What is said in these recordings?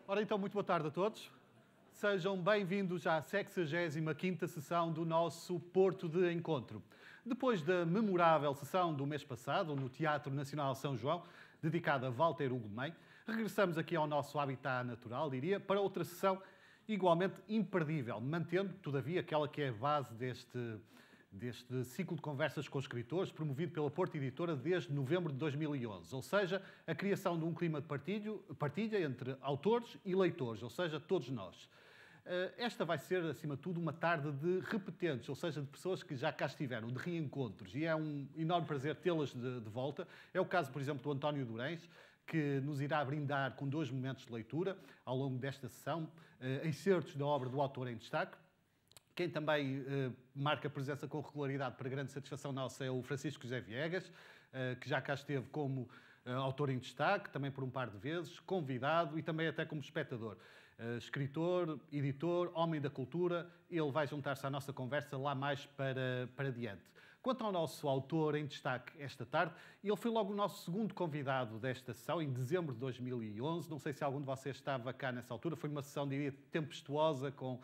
Ora então, muito boa tarde a todos. Sejam bem-vindos à 65ª sessão do nosso Porto de Encontro. Depois da memorável sessão do mês passado, no Teatro Nacional São João, dedicada a Walter Ugumem, regressamos aqui ao nosso habitat natural, diria, para outra sessão igualmente imperdível, mantendo, todavia, aquela que é a base deste ciclo de conversas com escritores, promovido pela Porto Editora desde novembro de 2011. Ou seja, a criação de um clima de partilha entre autores e leitores, ou seja, todos nós. Esta vai ser, acima de tudo, uma tarde de repetentes, ou seja, de pessoas que já cá estiveram, de reencontros. E é um enorme prazer tê-las de volta. É o caso, por exemplo, do António Durães, que nos irá brindar com 2 momentos de leitura ao longo desta sessão, excertos da obra do autor em destaque. Quem também marca presença com regularidade para grande satisfação nossa é o Francisco José Viegas, que já cá esteve como autor em destaque, também por um par de vezes, convidado e também até como espectador. Escritor, editor, homem da cultura, ele vai juntar-se à nossa conversa lá mais para diante. Quanto ao nosso autor em destaque esta tarde, ele foi logo o nosso segundo convidado desta sessão, em dezembro de 2011. Não sei se algum de vocês estava cá nessa altura. Foi uma sessão, diria, tempestuosa, com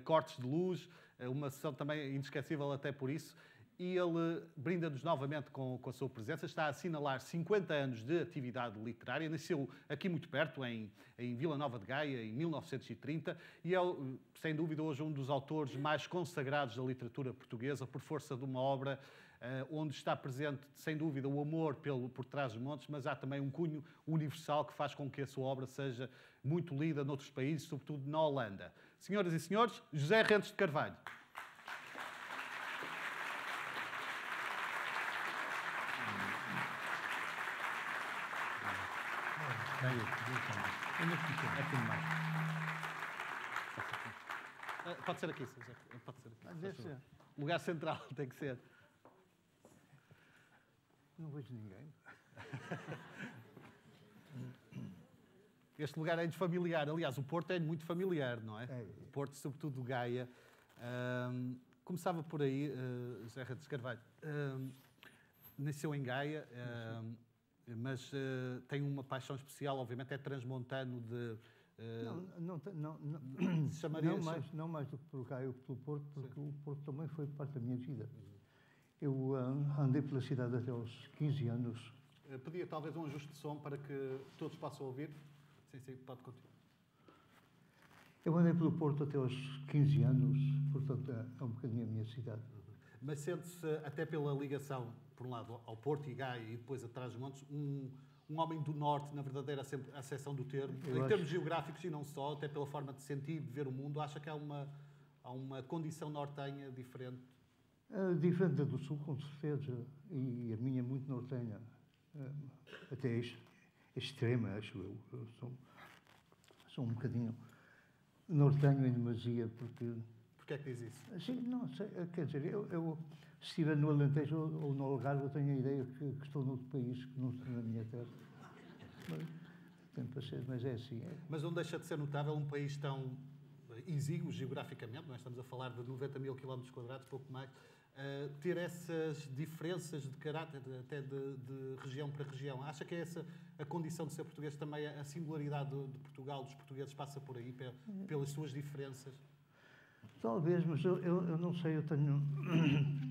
cortes de luz, uma sessão também inesquecível até por isso. E ele brinda-nos novamente com a sua presença. Está a assinalar 50 anos de atividade literária. Nasceu aqui muito perto, em Vila Nova de Gaia, em 1930. E é, sem dúvida, hoje um dos autores mais consagrados da literatura portuguesa, por força de uma obra onde está presente, sem dúvida, o amor por trás dos montes, mas há também um cunho universal que faz com que a sua obra seja muito lida noutros países, sobretudo na Holanda. Senhoras e senhores, José Rentes de Carvalho. Pode ser aqui, José. Pode ser aqui. Deve ser. Lugar central tem que ser. Não vejo ninguém. Este lugar é-nos familiar. Aliás, o Porto é muito familiar, não é? É. O Porto, sobretudo Gaia. Começava por aí, José Rentes de Carvalho. Nasceu em Gaia, mas tem uma paixão especial, obviamente, é transmontano de... Não mais do que por Gaia, pelo Porto, porque sim, o Porto também foi parte da minha vida. Eu andei pela cidade até aos 15 anos. Pedia talvez um ajuste de som para que todos possam ouvir. Sim, pode continuar. Eu andei pelo Porto até aos 15 anos, portanto é um bocadinho a minha cidade. Mas sente-se, até pela ligação, por um lado, ao Porto e Gaia e depois a Trás-os-Montes, um homem do Norte, na verdadeira acessão do termo, em termos geográficos e não só, até pela forma de sentir, de ver o mundo. Acha que há uma condição nortenha diferente? Diferente da do Sul, com certeza, e a minha é muito nortenha, até extrema, acho eu. Eu sou um bocadinho nortenho em demasia, porque... Porquê é que diz isso? Sim, não sei, quer dizer, eu se estiver no Alentejo ou no Algarve, eu tenho a ideia que estou noutro país, que não estou na minha terra. Tem para ser, mas é assim. Mas não deixa de ser notável um país tão exíguo geograficamente, nós estamos a falar de 90 mil quilómetros quadrados, pouco mais, ter essas diferenças de caráter, até de região para região. Acha que é essa a condição de ser português, também a singularidade de Portugal, dos portugueses, passa por aí, pelas suas diferenças? Talvez, mas eu não sei, eu tenho...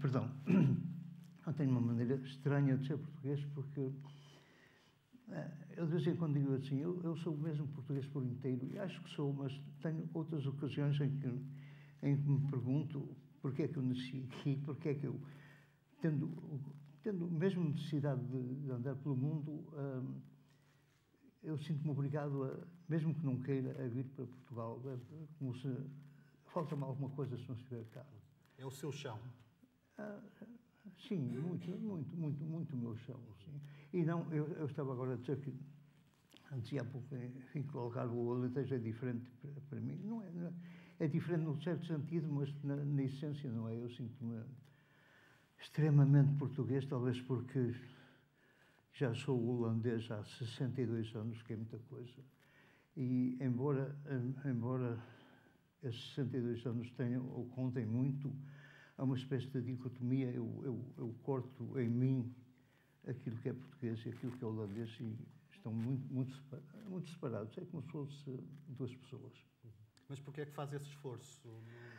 Perdão. Eu tenho uma maneira estranha de ser português, porque eu de vez em quando digo assim, eu sou mesmo português por inteiro, e acho que sou, mas tenho outras ocasiões em que me pergunto porque é que eu nasci aqui, porque é que eu, tendo mesmo necessidade de andar pelo mundo, eu sinto-me obrigado, mesmo que não queira, a vir para Portugal, como se... Falta-me alguma coisa se não estiver cá. É o seu chão? Sim, muito o meu chão. Sim. E não, eu estava agora a dizer que, dizia há pouco, enfim, que o Algarve ou o Alentejo é diferente para mim. Não é diferente num certo sentido, mas na essência não é. Eu sinto-me extremamente português, talvez porque já sou holandês há 62 anos, que é muita coisa. E embora esses 62 anos tenham ou contem muito, há uma espécie de dicotomia. Eu corto em mim aquilo que é português e aquilo que é holandês, e estão muito separados. É como se fosse duas pessoas. Mas porquê é que faz esse esforço?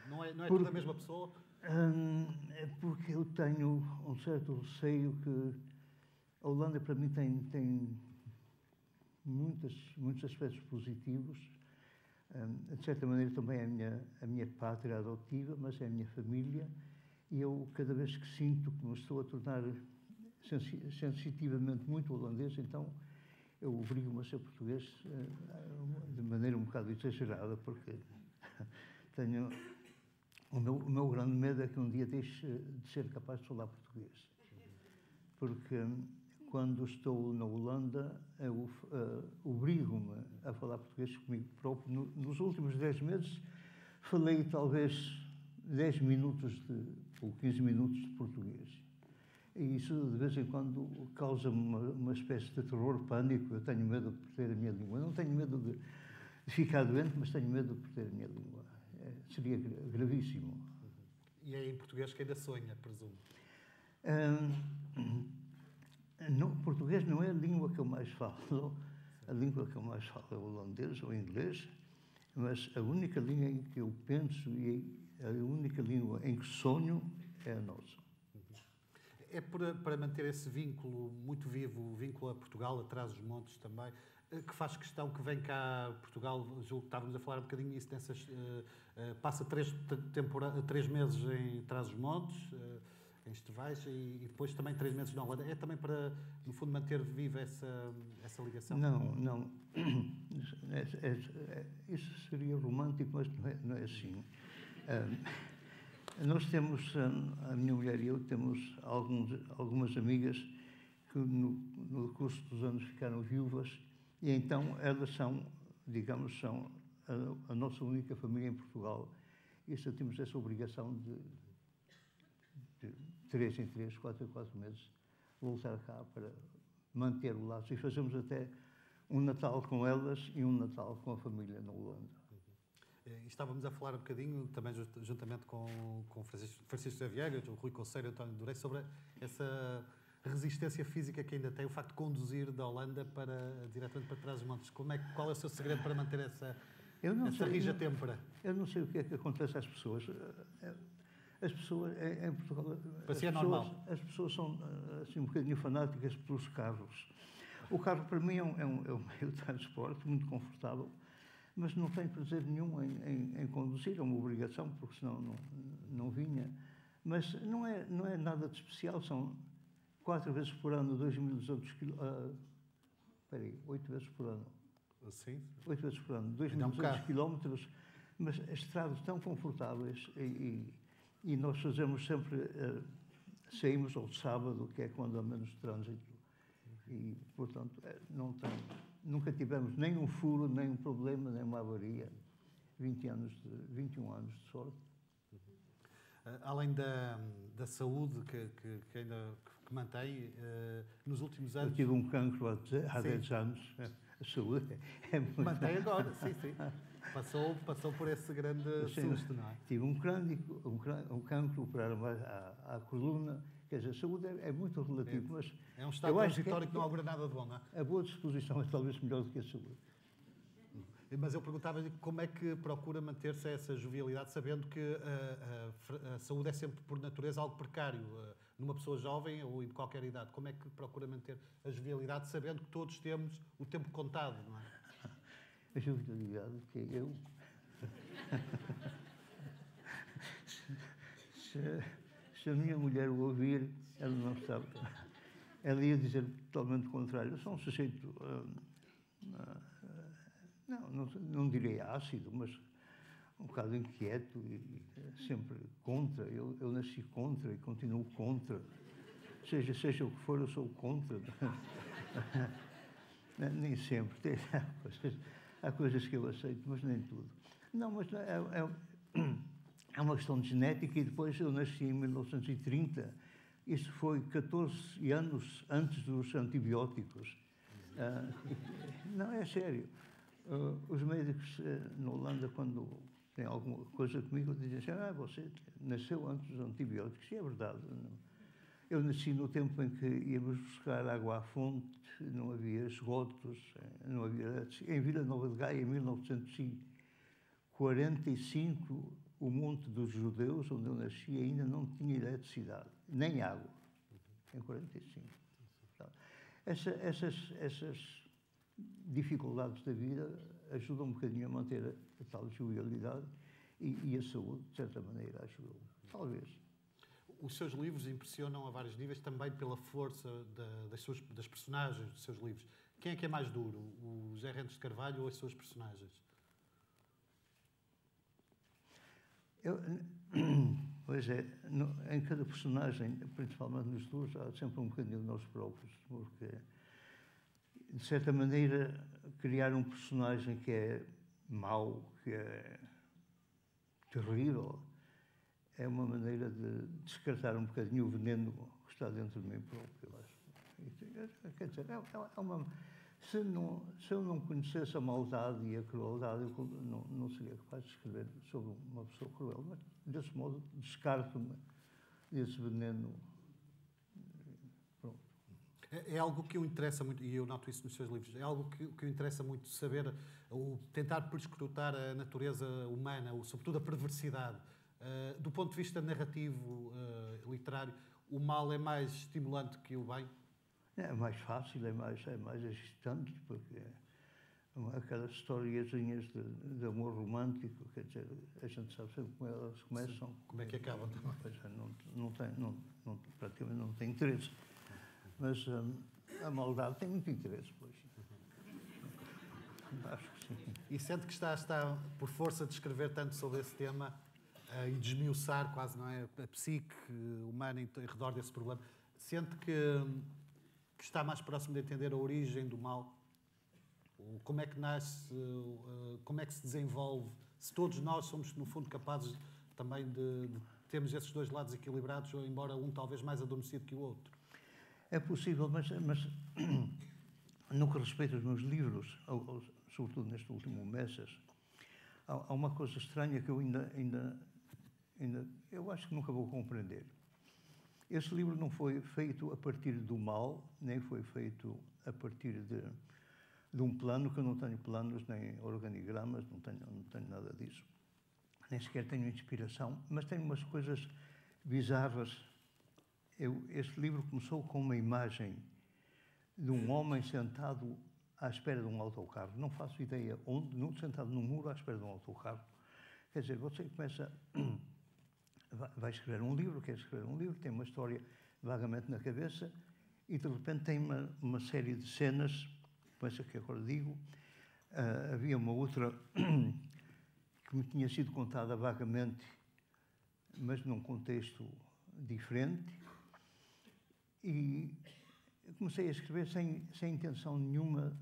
Não é tudo a mesma pessoa? É porque eu tenho um certo receio que a Holanda, para mim, tem muitos aspectos positivos. De certa maneira, também é a minha pátria adotiva, mas é a minha família. E eu, cada vez que sinto que me estou a tornar sensitivamente muito holandês, então eu obrigo-me a ser português de maneira um bocado exagerada, porque tenho... O meu grande medo é que um dia deixe de ser capaz de falar português. Porque quando estou na Holanda, eu obrigo-me a falar português comigo próprio. Nos últimos 10 meses, falei talvez 10 minutos ou 15 minutos de português. E isso, de vez em quando, causa-me uma espécie de terror, pânico. Eu tenho medo de perder a minha língua. Eu não tenho medo de ficar doente, mas tenho medo de perder a minha língua. Seria gravíssimo. E é em português que ainda sonha, presumo? Português não é a língua que eu mais falo. A língua que eu mais falo é o holandês ou inglês, mas a única língua em que eu penso e a única língua em que sonho é a nossa. É para manter esse vínculo muito vivo, o vínculo a Portugal, a Trás-os-Montes também, que faz questão que vem cá a Portugal, julgo que estávamos a falar um bocadinho disso, passa 3 meses em Trás-os-Montes, em Estevais, e depois também 3 meses na Holanda. É também para, no fundo, manter viva essa ligação? Não. Isso seria romântico, mas não é assim. Nós temos, a minha mulher e eu, temos algumas amigas que no curso dos anos ficaram viúvas e então elas são a nossa única família em Portugal e sentimos essa obrigação de 3 em 3, 4 em 4 meses voltar cá para manter o laço e fazemos até um Natal com elas e um Natal com a família na Holanda. Estávamos a falar um bocadinho, também juntamente com Francisco Xavier, o Rui Conceiro e o António Durei, sobre essa resistência física que ainda tem, o facto de conduzir da Holanda diretamente para Trás-os-Montes. Qual é o seu segredo para manter essa rija têmpera? Eu não sei o que é que acontece às pessoas. As pessoas, em Portugal, normal. As pessoas são assim, um bocadinho fanáticas pelos carros. O carro, para mim, é um meio de transporte muito confortável, mas não tenho prazer nenhum em conduzir, é uma obrigação, porque senão não vinha. Mas não é nada de especial, são 4 vezes por ano, 2.200 quilómetros. 8 vezes por ano. Sim? 8 vezes por ano, 2.200 quilómetros, mas estradas tão confortáveis e nós fazemos sempre, saímos ao sábado, que é quando há menos trânsito. E, portanto, nunca tivemos nem um furo, nem um problema, nem uma avaria. 21 anos de sorte. Além da saúde que ainda mantém, nos últimos anos... Eu tive um cancro há 10 anos. A saúde é muito... Mantém agora, sim. Passou por esse grande susto, não é? Tive um cancro, operaram à coluna. Quer dizer, a saúde é muito relativo, mas... É um estado transitório que não augura nada de bom, não é? A boa disposição é talvez melhor do que a saúde. Mas eu perguntava-lhe como é que procura manter-se essa jovialidade, sabendo que a saúde é sempre, por natureza, algo precário. Numa pessoa jovem ou de qualquer idade, como é que procura manter a jovialidade, sabendo que todos temos o tempo contado, não é? A jovialidade, que eu... Se a minha mulher o ouvir, ela não sabe. Ela ia dizer totalmente o contrário. Eu sou um sujeito, não direi ácido, mas um bocado inquieto e sempre contra. Eu nasci contra e continuo contra. Seja o que for, eu sou contra. Nem sempre. Há coisas que eu aceito, mas nem tudo. Não, mas é uma questão de genética e depois eu nasci em 1930. Isso foi 14 anos antes dos antibióticos. Não, é sério. Os médicos na Holanda, quando têm alguma coisa comigo, dizem assim, você nasceu antes dos antibióticos. E é verdade. Eu nasci no tempo em que íamos buscar água à fonte, não havia esgotos, não havia... Em Vila Nova de Gaia, em 1945, o Monte dos Judeus, onde eu nasci, ainda não tinha eletricidade, nem água. Em 45. Essas dificuldades da vida ajudam um bocadinho a manter a tal jovialidade e a saúde, de certa maneira, ajudou. Talvez. Os seus livros impressionam a vários níveis, também pela força das personagens dos seus livros. Quem é que é mais duro, o José Rentes de Carvalho ou as suas personagens? Pois é, em cada personagem, principalmente nos dois, há sempre um bocadinho de nós próprios, porque, de certa maneira, criar um personagem que é mau, que é terrível, é uma maneira de descartar um bocadinho o veneno que está dentro de mim próprio, eu acho. Quer dizer, se eu não conhecesse a maldade e a crueldade, eu não seria capaz de escrever sobre uma pessoa cruel. Mas, desse modo, descarto-me desse veneno. Pronto. É algo que o interessa muito, e eu noto isso nos seus livros, é algo que o interessa muito saber, tentar perscrutar a natureza humana, sobretudo a perversidade. Do ponto de vista narrativo, literário, o mal é mais estimulante que o bem? É mais fácil, é mais excitante, porque aquelas historiazinhas de amor romântico, quer dizer, a gente sabe sempre como elas começam. Sim. Como é que acabam também? Praticamente não tem interesse. Mas a maldade tem muito interesse, pois. Acho que sim. E sente que está por força de escrever tanto sobre esse tema e desmiuçar quase, não é, a psique humana em redor desse problema, sente que está mais próximo de entender a origem do mal? Como é que nasce, como é que se desenvolve, se todos nós somos, no fundo, capazes também de termos esses dois lados equilibrados, embora um talvez mais adormecido que o outro? É possível, mas no que respeita aos meus livros, sobretudo neste último Messas, há uma coisa estranha que eu ainda eu acho que nunca vou compreender. Este livro não foi feito a partir do mal, nem foi feito a partir de um plano, que eu não tenho planos, nem organigramas, não tenho nada disso. Nem sequer tenho inspiração, mas tenho umas coisas bizarras. Este livro começou com uma imagem de um homem sentado à espera de um autocarro. Não faço ideia onde, sentado num muro à espera de um autocarro. Quer dizer, você começa... Vai escrever um livro, quer escrever um livro, tem uma história vagamente na cabeça e, de repente, tem uma série de cenas, como essa que agora digo. Havia uma outra que me tinha sido contada vagamente, mas num contexto diferente. E comecei a escrever sem intenção nenhuma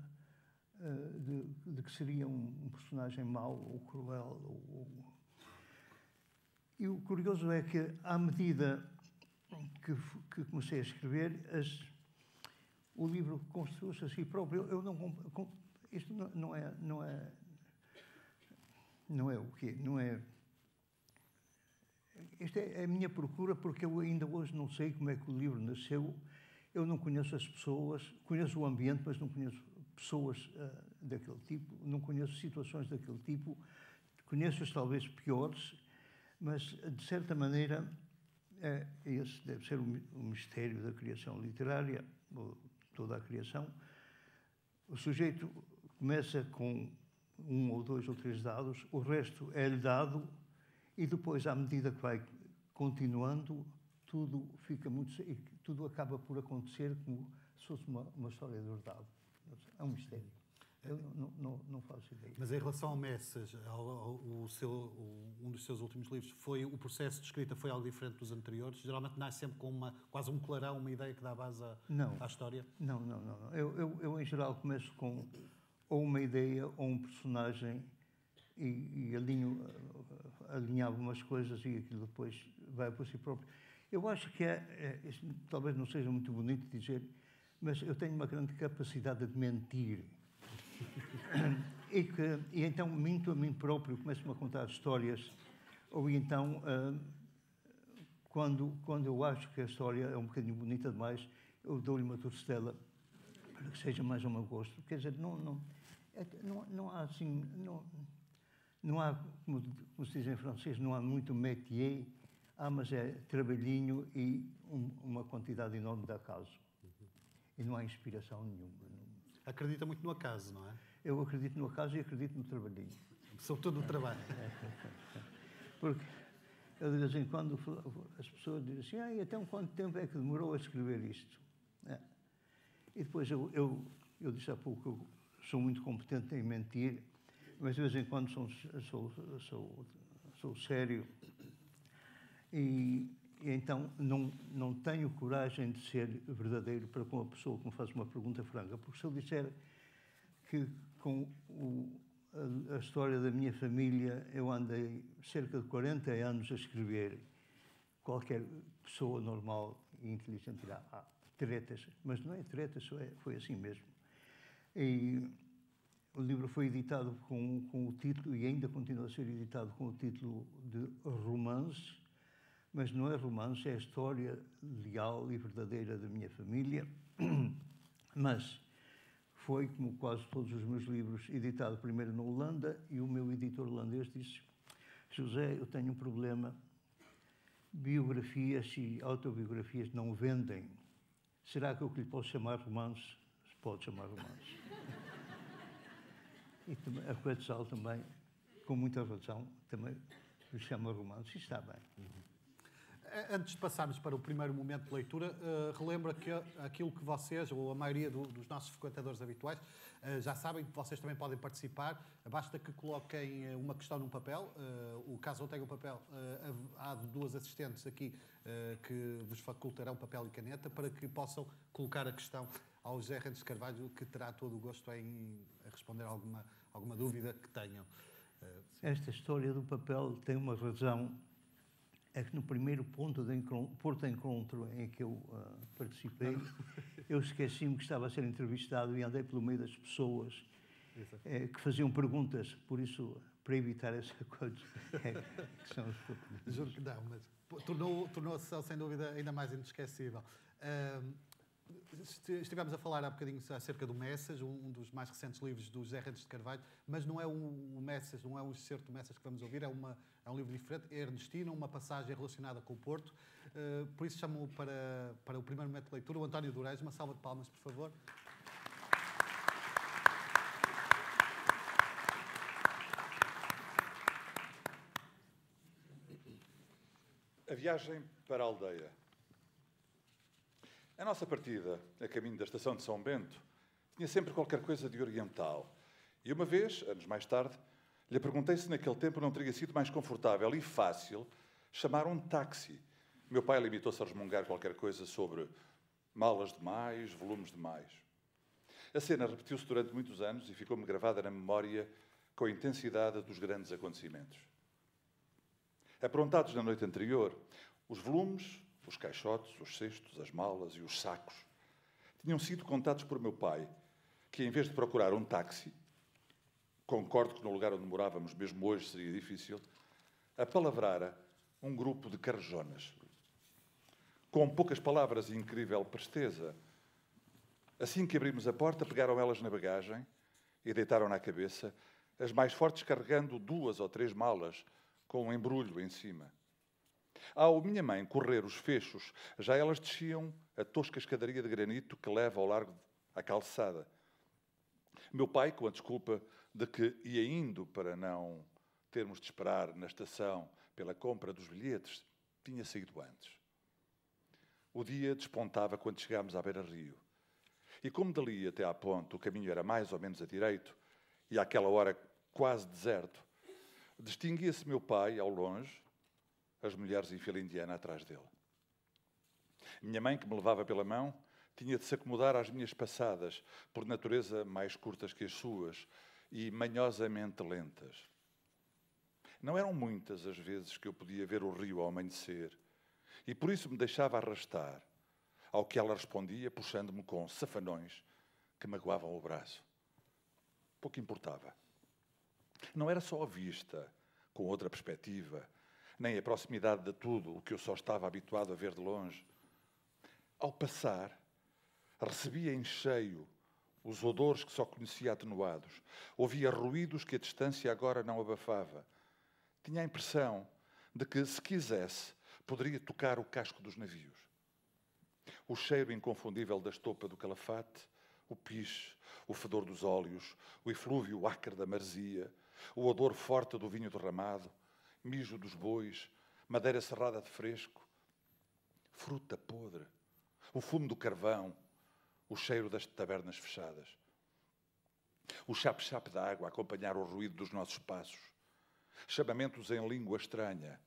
de que seria um personagem mau ou cruel. E o curioso é que, à medida que comecei a escrever, o livro construiu-se a si próprio. Isto não é o quê? Não é... Isto é a minha procura, porque eu ainda hoje não sei como é que o livro nasceu. Eu não conheço as pessoas, conheço o ambiente, mas não conheço pessoas daquele tipo, não conheço situações daquele tipo, conheço-as talvez piores, mas, de certa maneira, esse deve ser o mistério da criação literária, ou toda a criação. O sujeito começa com 1 ou 2 ou 3 dados, o resto é-lhe dado, e depois, à medida que vai continuando, tudo acaba por acontecer como se fosse uma história de verdade. É um mistério. Eu não faço ideia. Mas em relação ao Messas, um dos seus últimos livros, o processo de escrita foi algo diferente dos anteriores? Geralmente nasce sempre com quase um clarão, uma ideia que dá base à história? Não. Eu, em geral, começo com ou uma ideia ou um personagem e alinhava umas coisas e aquilo depois vai por si próprio. Eu acho que isto talvez não seja muito bonito dizer, mas eu tenho uma grande capacidade de mentir. E então minto a mim próprio, começo-me a contar histórias, ou então, quando eu acho que a história é um bocadinho bonita demais, eu dou-lhe uma torcedela para que seja mais ao meu gosto. Quer dizer, não há assim, não há, como se diz em francês, não há muito métier, mas é trabalhinho e uma quantidade enorme de acaso. E não há inspiração nenhuma. Acredita muito no acaso, não é? Eu acredito no acaso e acredito no trabalhinho. Sobretudo no trabalho. Porque eu, de vez em quando, as pessoas dizem assim, até quanto tempo é que demorou a escrever isto? E depois eu disse há pouco que eu sou muito competente em mentir, mas de vez em quando sou sério e então não tenho coragem de ser verdadeiro para com a pessoa que me faz uma pergunta franca, porque se eu disser que com a história da minha família eu andei cerca de 40 anos a escrever, qualquer pessoa normal e inteligente dirá, tretas, mas não é tretas, foi assim mesmo. E o livro foi editado com o título, e ainda continua a ser editado com o título de Romance, mas não é romance, é a história leal e verdadeira da minha família, mas foi, como quase todos os meus livros, editado primeiro na Holanda, e o meu editor holandês disse, José, eu tenho um problema, biografias e autobiografias não vendem. Será que eu lhe posso chamar romance? Se pode chamar romance. E também, a Quetzal também, com muita razão, também lhe chama romance. E está bem. Antes de passarmos para o primeiro momento de leitura, relembra que aquilo que vocês, ou a maioria dos nossos frequentadores habituais, já sabem que vocês também podem participar. Basta que coloquem uma questão num papel. Caso não tenham o papel, há duas assistentes aqui que vos facultarão papel e caneta para que possam colocar a questão ao José Randes de Carvalho, que terá todo o gosto em responder alguma dúvida que tenham. Esta história do papel tem uma razão. É que no primeiro ponto de encontro em que eu participei, eu esqueci-me que estava a ser entrevistado e andei pelo meio das pessoas que faziam perguntas. Por isso, para evitar essa coisa, que são os papéis. Juro que não, mas tornou-se, sem dúvida, ainda mais inesquecível. Estivemos a falar há bocadinho acerca do Messas, um dos mais recentes livros do José Randes de Carvalho, mas não é o Messas, não é um excerto do Messas que vamos ouvir, é um livro diferente, é Ernestina, uma passagem relacionada com o Porto. Por isso chamo para o primeiro momento de leitura o António Dourais. Uma salva de palmas, por favor. A viagem para a aldeia. A nossa partida, a caminho da estação de São Bento, tinha sempre qualquer coisa de oriental. E uma vez, anos mais tarde, lhe perguntei se naquele tempo não teria sido mais confortável e fácil chamar um táxi. Meu pai limitou-se a resmungar qualquer coisa sobre malas demais, volumes demais. A cena repetiu-se durante muitos anos e ficou-me gravada na memória com a intensidade dos grandes acontecimentos. Aprontados na noite anterior, os volumes, os caixotes, os cestos, as malas e os sacos tinham sido contados por meu pai, que em vez de procurar um táxi, concordo que no lugar onde morávamos, mesmo hoje, seria difícil, apalavrara um grupo de carrejonas. Com poucas palavras e incrível presteza, assim que abrimos a porta, pegaram elas na bagagem e deitaram na cabeça, as mais fortes carregando 2 ou 3 malas com um embrulho em cima. Ao minha mãe correr os fechos, já elas desciam a tosca escadaria de granito que leva ao largo à calçada. Meu pai, com a desculpa de que ia indo para não termos de esperar na estação pela compra dos bilhetes, tinha saído antes. O dia despontava quando chegámos à beira-rio. E como dali até à ponte o caminho era mais ou menos a direito, e àquela hora quase deserto, distinguia-se meu pai, ao longe, as mulheres em fila indiana atrás dele. Minha mãe, que me levava pela mão, tinha de se acomodar às minhas passadas, por natureza mais curtas que as suas e manhosamente lentas. Não eram muitas as vezes que eu podia ver o rio ao amanhecer, e por isso me deixava arrastar, ao que ela respondia, puxando-me com safanões que magoavam o braço. Pouco importava. Não era só a vista, com outra perspectiva, nem a proximidade de tudo o que eu só estava habituado a ver de longe. Ao passar, recebia em cheio os odores que só conhecia atenuados. Ouvia ruídos que a distância agora não abafava. Tinha a impressão de que, se quisesse, poderia tocar o casco dos navios. O cheiro inconfundível da estopa do calafate, o piche, o fedor dos óleos, o eflúvio acre da maresia, o odor forte do vinho derramado, mijo dos bois, madeira serrada de fresco, fruta podre, o fumo do carvão, o cheiro das tabernas fechadas. O chape-chape da água a acompanhar o ruído dos nossos passos. Chamamentos em língua estranha.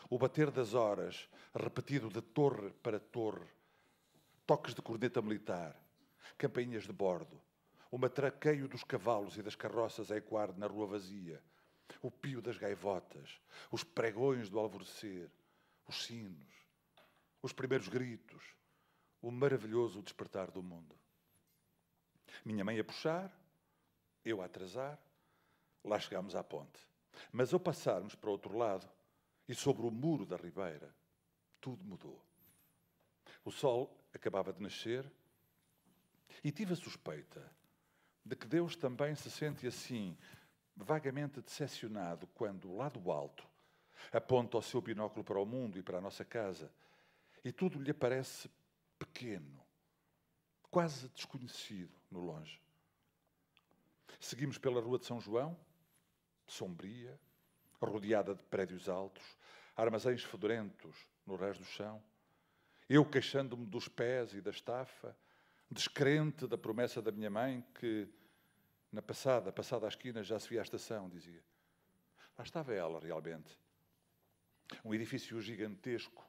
O bater das horas, repetido de torre para torre. Toques de corneta militar. Campainhas de bordo. O matraqueio dos cavalos e das carroças a ecoar na rua vazia. O pio das gaivotas. Os pregões do alvorecer. Os sinos. Os primeiros gritos. O maravilhoso despertar do mundo. Minha mãe a puxar, eu a atrasar, lá chegámos à ponte. Mas ao passarmos para o outro lado, e sobre o muro da ribeira, tudo mudou. O sol acabava de nascer e tive a suspeita de que Deus também se sente assim, vagamente decepcionado, quando, lá do alto, aponta o seu binóculo para o mundo e para a nossa casa, e tudo lhe parece pequeno, quase desconhecido no longe. Seguimos pela Rua de São João, sombria, rodeada de prédios altos, armazéns fedorentos no rés do chão, eu queixando-me dos pés e da estafa, descrente da promessa da minha mãe que, passada a esquina, já se via a estação, dizia. Lá estava ela, realmente. Um edifício gigantesco,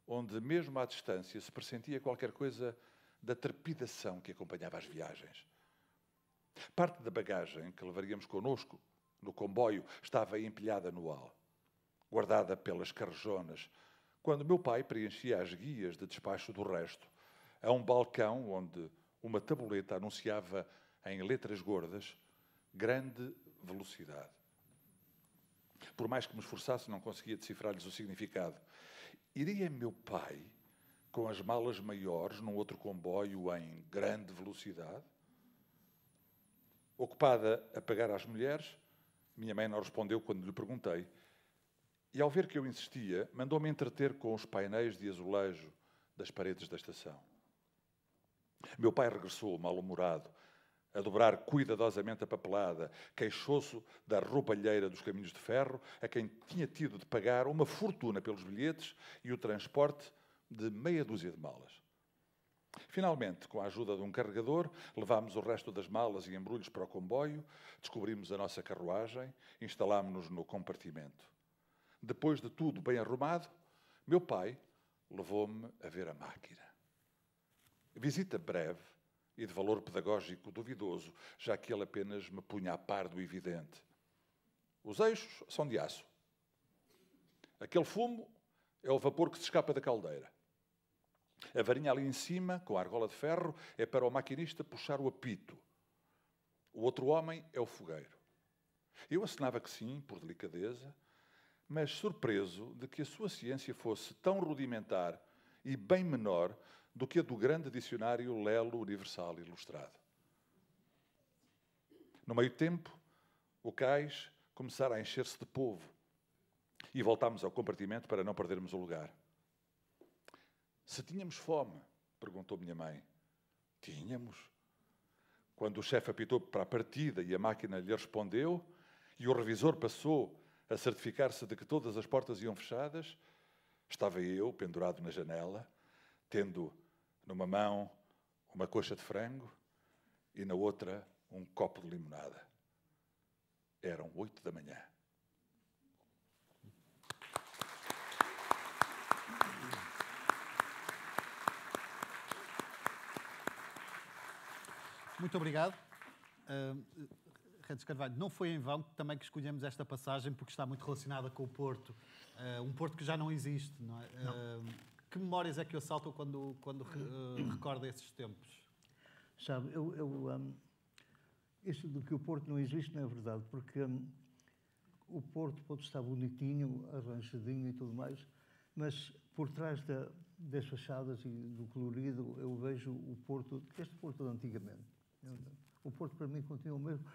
onde, mesmo à distância, se pressentia qualquer coisa da trepidação que acompanhava as viagens. Parte da bagagem que levaríamos connosco, no comboio, estava empilhada no hall, guardada pelas carrejonas, quando meu pai preenchia as guias de despacho do resto, a um balcão onde uma tabuleta anunciava, em letras gordas, grande velocidade. Por mais que me esforçasse, não conseguia decifrar-lhes o significado. Iria meu pai, com as malas maiores, num outro comboio em grande velocidade? Ocupada a pagar às mulheres, minha mãe não respondeu quando lhe perguntei. E, ao ver que eu insistia, mandou-me entreter com os painéis de azulejo das paredes da estação. Meu pai regressou, mal-humorado, a dobrar cuidadosamente a papelada, queixou-se da roubalheira dos caminhos de ferro, a quem tinha tido de pagar uma fortuna pelos bilhetes e o transporte de meia dúzia de malas. Finalmente, com a ajuda de um carregador, levámos o resto das malas e embrulhos para o comboio, descobrimos a nossa carruagem, instalámos-nos no compartimento. Depois de tudo bem arrumado, meu pai levou-me a ver a máquina. Visita breve e de valor pedagógico duvidoso, já que ele apenas me punha a par do evidente. Os eixos são de aço. Aquele fumo é o vapor que se escapa da caldeira. A varinha ali em cima, com a argola de ferro, é para o maquinista puxar o apito. O outro homem é o fogueiro. Eu assinava que sim, por delicadeza, mas surpreso de que a sua ciência fosse tão rudimentar e bem menor do que a do grande dicionário Lelo Universal Ilustrado. No meio tempo, o cais começara a encher-se de povo e voltámos ao compartimento para não perdermos o lugar. Se tínhamos fome, perguntou minha mãe. Tínhamos. Quando o chefe apitou para a partida e a máquina lhe respondeu, e o revisor passou a certificar-se de que todas as portas iam fechadas, estava eu, pendurado na janela, tendo numa mão uma coxa de frango e na outra um copo de limonada. Eram 8 da manhã. Muito obrigado. Redes Carvalho, não foi em vão também que escolhemos esta passagem, porque está muito relacionada com o Porto. Um Porto que já não existe, não é? Não. Que memórias é que o assaltam quando recorda esses tempos? Sabe, isso do que o Porto não existe não é verdade, porque o Porto pode estar bonitinho, arranjadinho e tudo mais, mas por trás das fachadas e do colorido eu vejo o Porto, este Porto de antigamente. O Porto para mim continua o mesmo.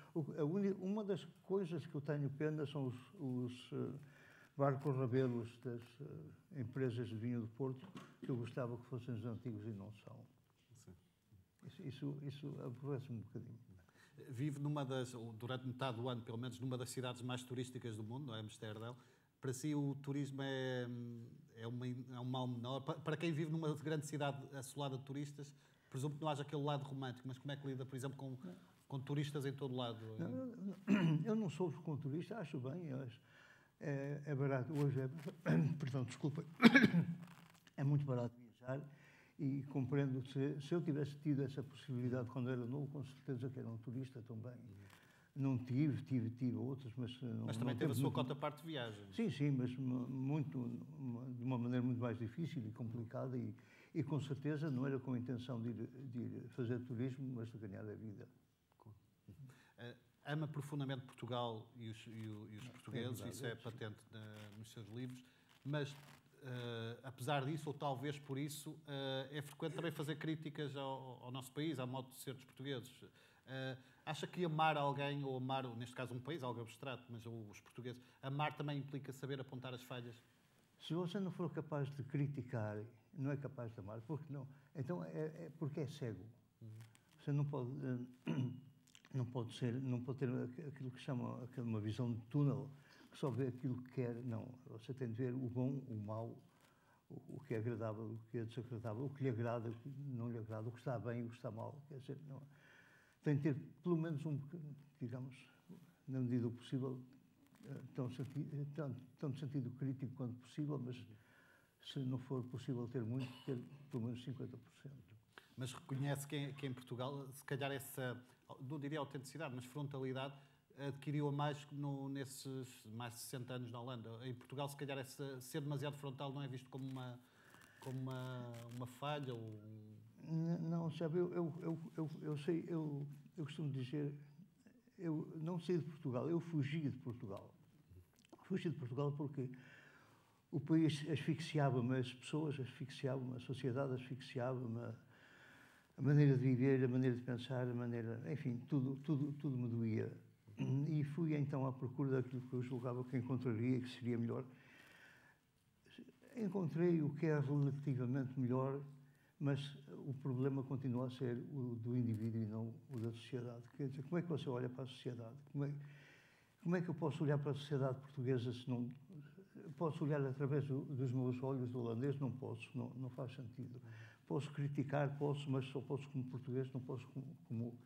Uma das coisas que eu tenho pena são os barcos rabelos das empresas de vinho do Porto, que eu gostava que fossem os antigos e não são. Isso aborrece-me um bocadinho. Vive durante metade do ano, pelo menos, numa das cidades mais turísticas do mundo, não é? Amsterdão. Para si o turismo é um mal menor? Para quem vive numa grande cidade assolada de turistas, presumo que não haja aquele lado romântico, mas como é que lida, por exemplo, com turistas em todo lado? Eu não sou com turista, acho bem, é barato. Hoje perdão, desculpa, é muito barato viajar e compreendo que se eu tivesse tido essa possibilidade quando era novo, com certeza que era um turista também. Não tive outros, mas... Mas também teve a sua cota parte de viagem. Sim, mas de uma maneira muito mais difícil e complicada e com certeza não era com a intenção de ir fazer turismo, mas de ganhar a vida. Ama profundamente Portugal e os portugueses, isso é patente nos seus livros, mas apesar disso, ou talvez por isso, é frequente também fazer críticas ao nosso país, ao modo de ser dos portugueses. Acha que amar alguém, ou amar, neste caso um país, algo abstrato, mas os portugueses, amar também implica saber apontar as falhas? Se você não for capaz de criticar, não é capaz de amar, porque não? Então é porque é cego. Você não pode ter aquilo que chama uma visão de túnel, que só vê aquilo que quer. Não, você tem de ver o bom, o mau, o que é agradável, o que é desagradável, o que lhe agrada, o que não lhe agrada, o que está bem, o que está mal. Quer dizer, não, tem de ter pelo menos digamos, na medida do possível, tanto sentido crítico quanto possível, mas se não for possível ter muito, ter pelo menos 50%. Mas reconhece que em Portugal, se calhar essa, não diria autenticidade, mas frontalidade, adquiriu-a mais nesses mais de 60 anos na Holanda. Em Portugal, se calhar, ser demasiado frontal não é visto como uma falha? Não, sabe, eu costumo dizer, eu não saí de Portugal, eu fugi de Portugal. Fugi de Portugal porque o país asfixiava-me, as pessoas asfixiavam-me, a sociedade asfixiava-me, a maneira de viver, a maneira de pensar, enfim, tudo me doía. E fui então à procura daquilo que eu julgava que encontraria, que seria melhor. Encontrei o que é relativamente melhor, mas o problema continua a ser o do indivíduo e não o da sociedade. Quer dizer, como é que você olha para a sociedade? Como é que eu posso olhar para a sociedade portuguesa se não... Posso olhar através dos meus olhos do holandês? Não posso, não faz sentido. Posso criticar, mas só posso como português, não posso como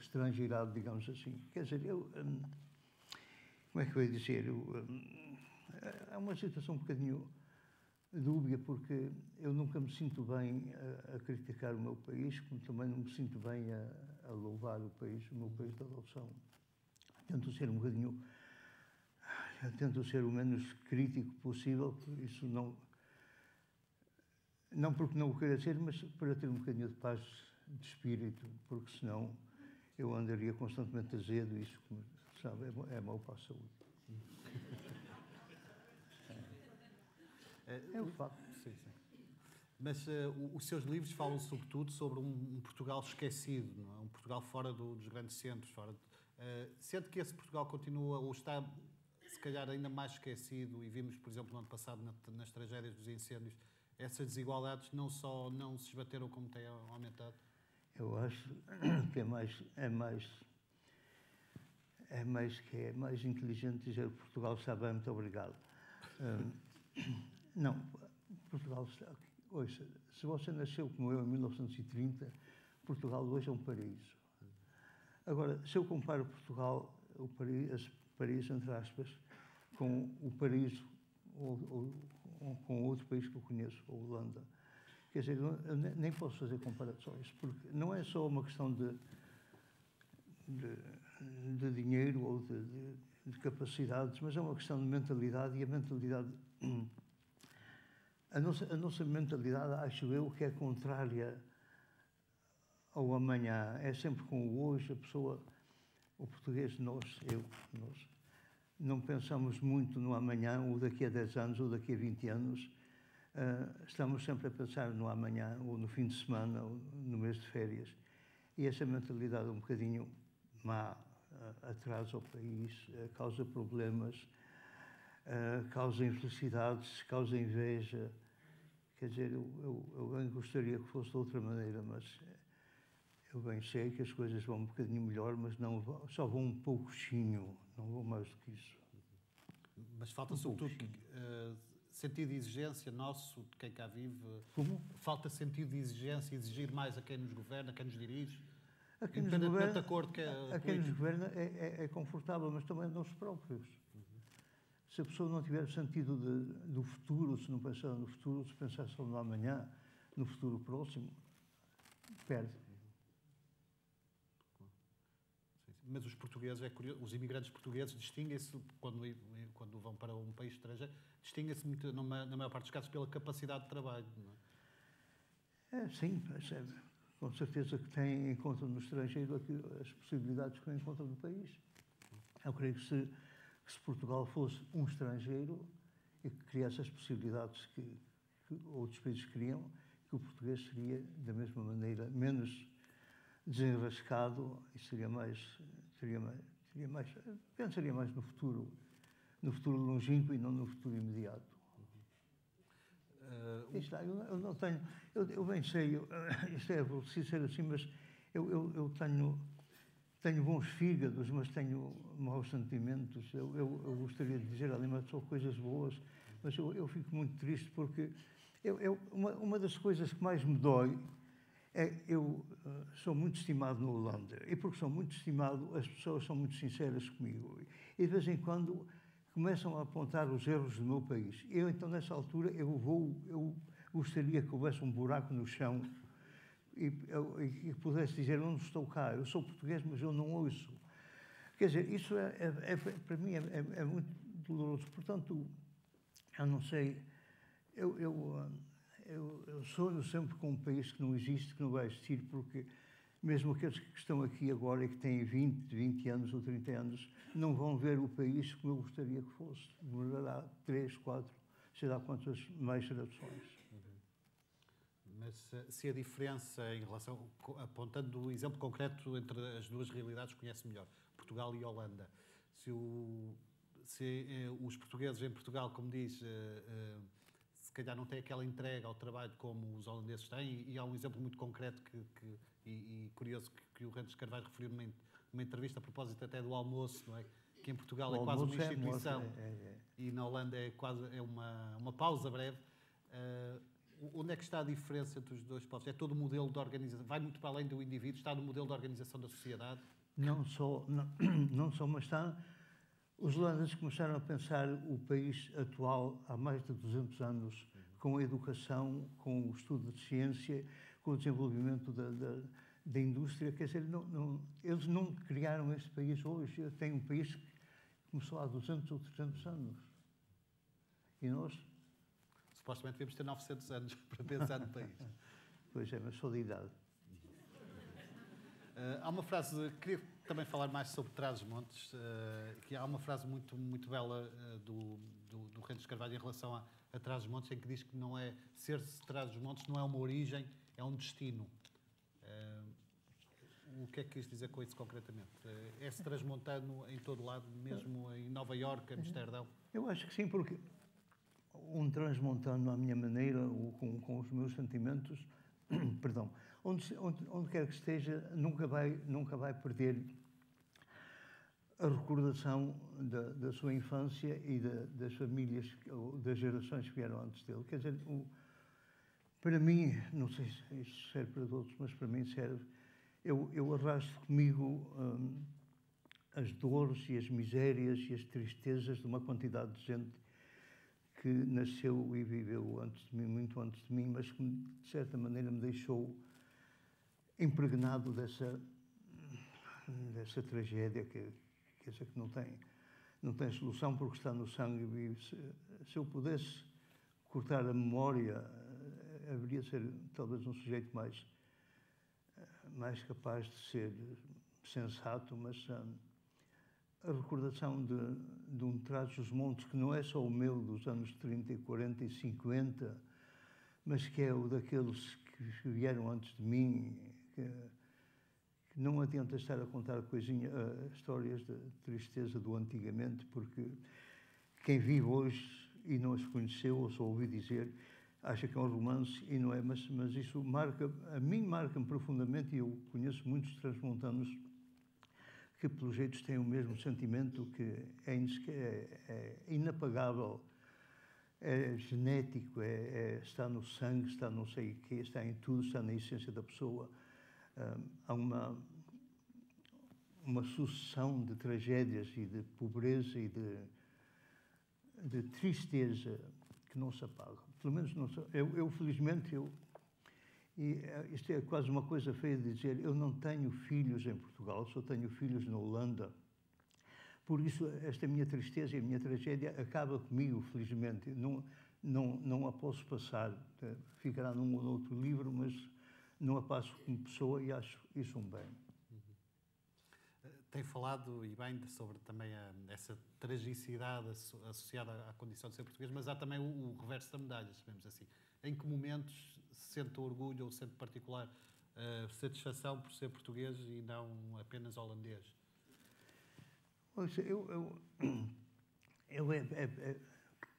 estrangeirado, digamos assim. Quer dizer, como é que eu ia dizer? É uma situação um bocadinho dúbia, porque eu nunca me sinto bem a criticar o meu país, como também não me sinto bem a louvar o meu país de adoção. Tento ser o menos crítico possível, isso não porque não o queira ser, mas para ter um bocadinho de paz de espírito, porque senão eu andaria constantemente azedo, isso, como sabe, é mau para a saúde. É o facto. Sim. Mas os seus livros falam sobretudo sobre um Portugal esquecido, não é? Um Portugal fora dos grandes centros. Sente que esse Portugal continua ou está, se calhar, ainda mais esquecido, e vimos, por exemplo, no ano passado, nas tragédias dos incêndios, essas desigualdades não só não se esbateram como têm aumentado? Eu acho que é mais inteligente dizer que Portugal está bem, muito obrigado. Não, Portugal está... Ouça, se você nasceu como eu em 1930, Portugal hoje é um paraíso. Agora, se eu comparo Portugal, Paris, entre aspas, com o paraíso ou com outro país que eu conheço, a Holanda, quer dizer, eu nem posso fazer comparações, porque não é só uma questão de dinheiro ou de capacidades, mas é uma questão de mentalidade, e a mentalidade... A nossa mentalidade, acho eu, que é contrária ao amanhã. É sempre com o hoje, o português, nós, não pensamos muito no amanhã, ou daqui a 10 anos, ou daqui a 20 anos. Estamos sempre a pensar no amanhã, ou no fim de semana, ou no mês de férias. E essa mentalidade um bocadinho má atrasa o país, causa problemas, causa infelicidades, causa inveja. Quer dizer, eu bem gostaria que fosse de outra maneira, mas eu bem sei que as coisas vão um bocadinho melhor, mas não vão, só vão um pouquinho, não vão mais do que isso. Mas falta, sobretudo, sentido de exigência nosso, de quem cá vive. Como? Falta sentido de exigência, exigir mais a quem nos governa, a quem nos dirige. A quem nos governa, a quem nos governa é confortável, mas também nós próprios. Se a pessoa não tiver sentido do futuro, se não pensar no futuro, se pensar só no amanhã, no futuro próximo, perde. Mas os portugueses, é curioso, os imigrantes portugueses distinguem-se, quando vão para um país estrangeiro, distinguem-se muito, na maior parte dos casos, pela capacidade de trabalho. Não é? Sim, percebe. Com certeza que têm em conta no estrangeiro as possibilidades que encontram no país. Eu creio que se Portugal fosse um estrangeiro e que criasse as possibilidades que outros países criam, que o português seria, da mesma maneira, menos desenrascado e pensaria mais no futuro longínquo e não no futuro imediato. Eu não tenho, eu bem sei, isto é, vou ser assim, mas eu tenho bons fígados, mas tenho maus sentimentos. Eu gostaria de dizer ali, mas são coisas boas, mas eu fico muito triste porque uma das coisas que mais me dói eu sou muito estimado na Holanda, e porque sou muito estimado, as pessoas são muito sinceras comigo. E de vez em quando começam a apontar os erros do meu país. Então, nessa altura, eu gostaria que houvesse um buraco no chão e pudesse dizer: eu não estou cá, eu sou português, mas eu não ouço. Quer dizer, isso para mim é muito doloroso. Portanto, eu não sei, eu sonho sempre com um país que não existe, que não vai existir, porque mesmo aqueles que estão aqui agora e que têm 20 anos ou 30 anos, não vão ver o país como eu gostaria que fosse. Demorará 3, 4, sei lá quantas mais gerações. Mas se a diferença em relação, apontando o exemplo concreto entre as duas realidades, conhece melhor, Portugal e Holanda, se os portugueses em Portugal, como diz, se calhar não têm aquela entrega ao trabalho como os holandeses têm, e há um exemplo muito concreto e curioso que o Rantes Carvalho referiu numa entrevista a propósito até do almoço, não é? Que em Portugal é quase uma instituição e na Holanda é quase uma pausa breve. Onde é que está a diferença entre os dois povos? É todo o modelo de organização? Vai muito para além do indivíduo? Está no modelo de organização da sociedade? Não só, mas está. Os holandeses começaram a pensar o país atual há mais de 200 anos, com a educação, com o estudo de ciência, com o desenvolvimento da indústria. Quer dizer, eles não criaram este país hoje. Tem um país que começou há 200 ou 300 anos. E nós? Supostamente devemos ter 900 anos para pensar no país. Pois é, mas sou de idade. Há uma frase, queria também falar mais sobre Trás-os-Montes, que há uma frase muito, muito bela do Rantes Carvalho em relação a Trás-os-Montes, em que diz que não é ser-se Trás-os-Montes não é uma origem, é um destino. O que é que quis dizer com isso concretamente? É-se transmontano em todo lado, mesmo em Nova Iorque, Amsterdão? Eu acho que sim, porque um transmontano à minha maneira, ou com os meus sentimentos, perdão, onde quer que esteja, nunca vai perder a recordação da sua infância e das famílias, das gerações que vieram antes dele. Quer dizer, para mim, não sei se isto serve para todos, mas para mim serve, eu arrasto comigo as dores e as misérias e as tristezas de uma quantidade de gente que nasceu e viveu antes de mim, muito antes de mim, mas que, de certa maneira, me deixou impregnado dessa tragédia que não tem solução porque está no sangue. E se eu pudesse cortar a memória, haveria de ser talvez um sujeito mais capaz de ser sensato, mas a recordação de um Trás-os-Montes que não é só o meu dos anos 30, 40 e 50, mas que é o daqueles que vieram antes de mim, que não adianta estar a contar histórias de tristeza do antigamente, porque quem vive hoje e não as conheceu ou só ouviu dizer, acha que é um romance e não é, mas isso a mim marca-me profundamente, e eu conheço muitos transmontanos que, pelos jeitos, têm o mesmo sentimento, que é inapagável, é genético, está no sangue, está não sei o quê, está em tudo, está na essência da pessoa. Há uma sucessão de tragédias e de pobreza e de tristeza que não se apaga. Pelo menos não se, felizmente, isto é quase uma coisa feia de dizer, eu não tenho filhos em Portugal, só tenho filhos na Holanda. Por isso, esta minha tristeza e a minha tragédia acaba comigo, felizmente. Não a posso passar, ficará num ou outro livro, mas não a passo como pessoa e acho isso um bem. Tem falado, e bem, sobre também essa tragicidade associada à condição de ser português, mas há também o reverso da medalha, sabemos assim. Em que momentos se sente orgulho ou sente particular satisfação por ser português e não apenas holandês?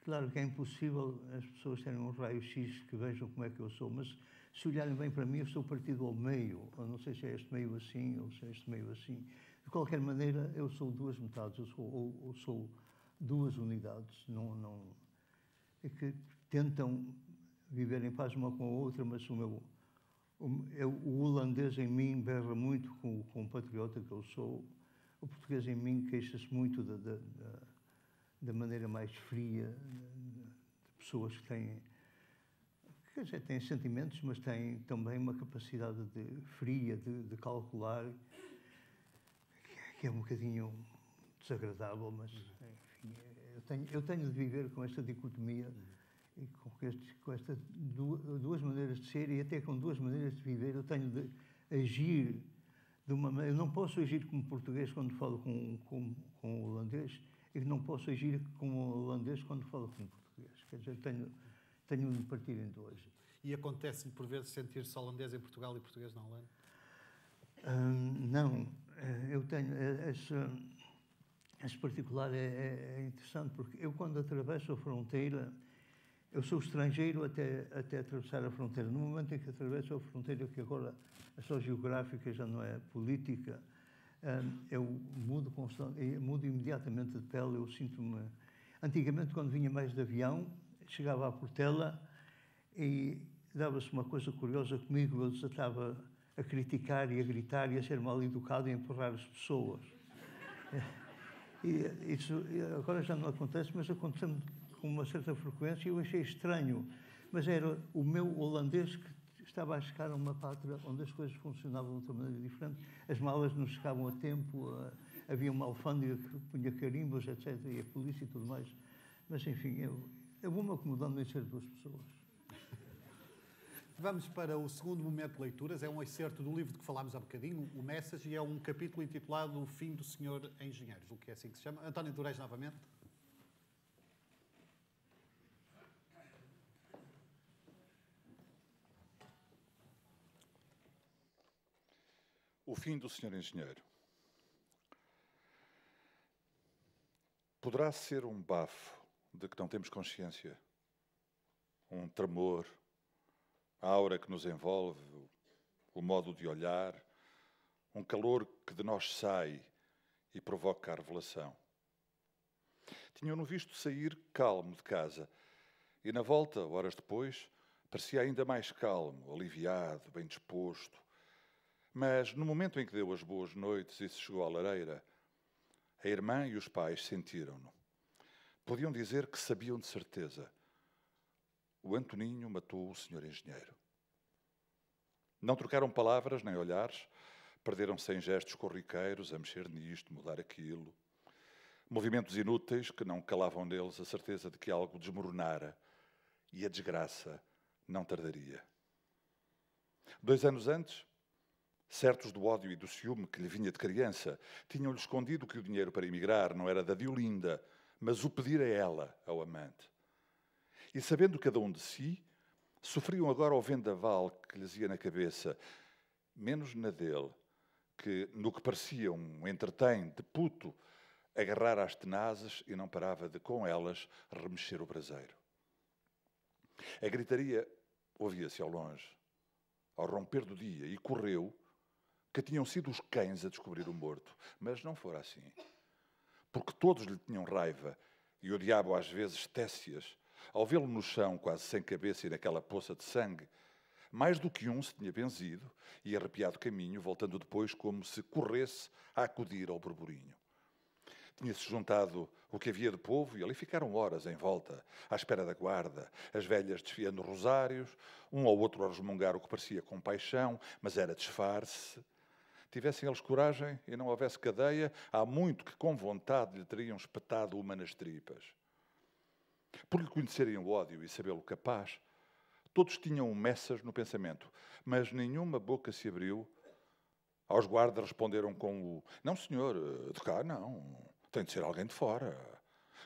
Claro que é impossível as pessoas terem um raio-x que vejam como é que eu sou, mas se olharem bem para mim, eu estou partido ao meio. Eu não sei se é este meio assim ou se é este meio assim. De qualquer maneira, eu sou duas metades, eu sou duas unidades. É que tentam viver em paz uma com a outra, mas o holandês em mim berra muito com o patriota que eu sou. O português em mim queixa-se muito da maneira mais fria de pessoas que têm sentimentos, mas têm também uma capacidade fria de calcular, que é um bocadinho desagradável, mas enfim, eu tenho de viver com esta dicotomia e com estas duas maneiras de ser, e até com duas maneiras de viver. Eu tenho de agir de uma maneira. Eu não posso agir como português quando falo com o holandês, e não posso agir como holandês quando falo com português. Quer dizer, tenho de partir em dois. E acontece-lhe, por vezes, sentir-se holandês em Portugal e português na Holanda? Não. Eu tenho... Esse particular é interessante, porque eu, quando atravesso a fronteira, eu sou estrangeiro até atravessar a fronteira. No momento em que atravesso a fronteira, que agora é só geográfica, já não é política, eu mudo imediatamente de pele, eu sinto-me... Antigamente, quando vinha mais de avião, chegava à Portela e dava-se uma coisa curiosa comigo, eu desatava a criticar e a gritar e a ser mal educado e a empurrar as pessoas. E isso agora já não acontece, mas aconteceu com uma certa frequência e eu achei estranho. Mas era o meu holandês que estava a chegar a uma pátria onde as coisas funcionavam de outra maneira diferente. As malas não chegavam a tempo, havia uma alfândega que punha carimbos, etc., e a polícia e tudo mais. Mas, enfim, eu vou-me acomodando em ser duas pessoas. Vamos para o segundo momento de leituras. É um excerto do livro de que falámos há bocadinho, o Message, e é um capítulo intitulado O Fim do Senhor Engenheiro, o que é assim que se chama. António Durais, novamente. O fim do Senhor Engenheiro. Poderá ser um bafo de que não temos consciência, um tremor, a aura que nos envolve, o modo de olhar, um calor que de nós sai e provoca a revelação. Tinham-no visto sair calmo de casa e, na volta, horas depois, parecia ainda mais calmo, aliviado, bem disposto. Mas, no momento em que deu as boas noites e se chegou à lareira, a irmã e os pais sentiram-no. Podiam dizer que sabiam de certeza. O Antoninho matou o senhor engenheiro. Não trocaram palavras nem olhares, perderam-se em gestos corriqueiros, a mexer nisto, mudar aquilo. Movimentos inúteis que não calavam neles a certeza de que algo desmoronara e a desgraça não tardaria. 2 anos antes, Certos do ódio e do ciúme que lhe vinha de criança, tinham-lhe escondido que o dinheiro para emigrar não era da Diolinda, mas o pedir a ela, ao amante. E sabendo cada um de si, sofriam agora o vendaval que lhes ia na cabeça, menos na dele, que, no que parecia um entretém de puto, agarrar às tenazes e não parava de, com elas, remexer o braseiro. A gritaria ouvia-se ao longe, ao romper do dia, e correu que tinham sido os cães a descobrir o morto. Mas não fora assim. Porque todos lhe tinham raiva, e o diabo às vezes técias, ao vê-lo no chão, quase sem cabeça e naquela poça de sangue, mais do que um se tinha benzido e arrepiado caminho, voltando depois como se corresse a acudir ao burburinho. Tinha-se juntado o que havia de povo e ali ficaram horas em volta, à espera da guarda, as velhas desfiando rosários, um ao outro a resmungar o que parecia compaixão, mas era disfarce. Tivessem eles coragem e não houvesse cadeia, há muito que com vontade lhe teriam espetado uma nas tripas. Por lhe conhecerem o ódio e sabê-lo capaz, todos tinham messas no pensamento, mas nenhuma boca se abriu. Aos guardas responderam com o: "Não, senhor, de cá não, tem de ser alguém de fora.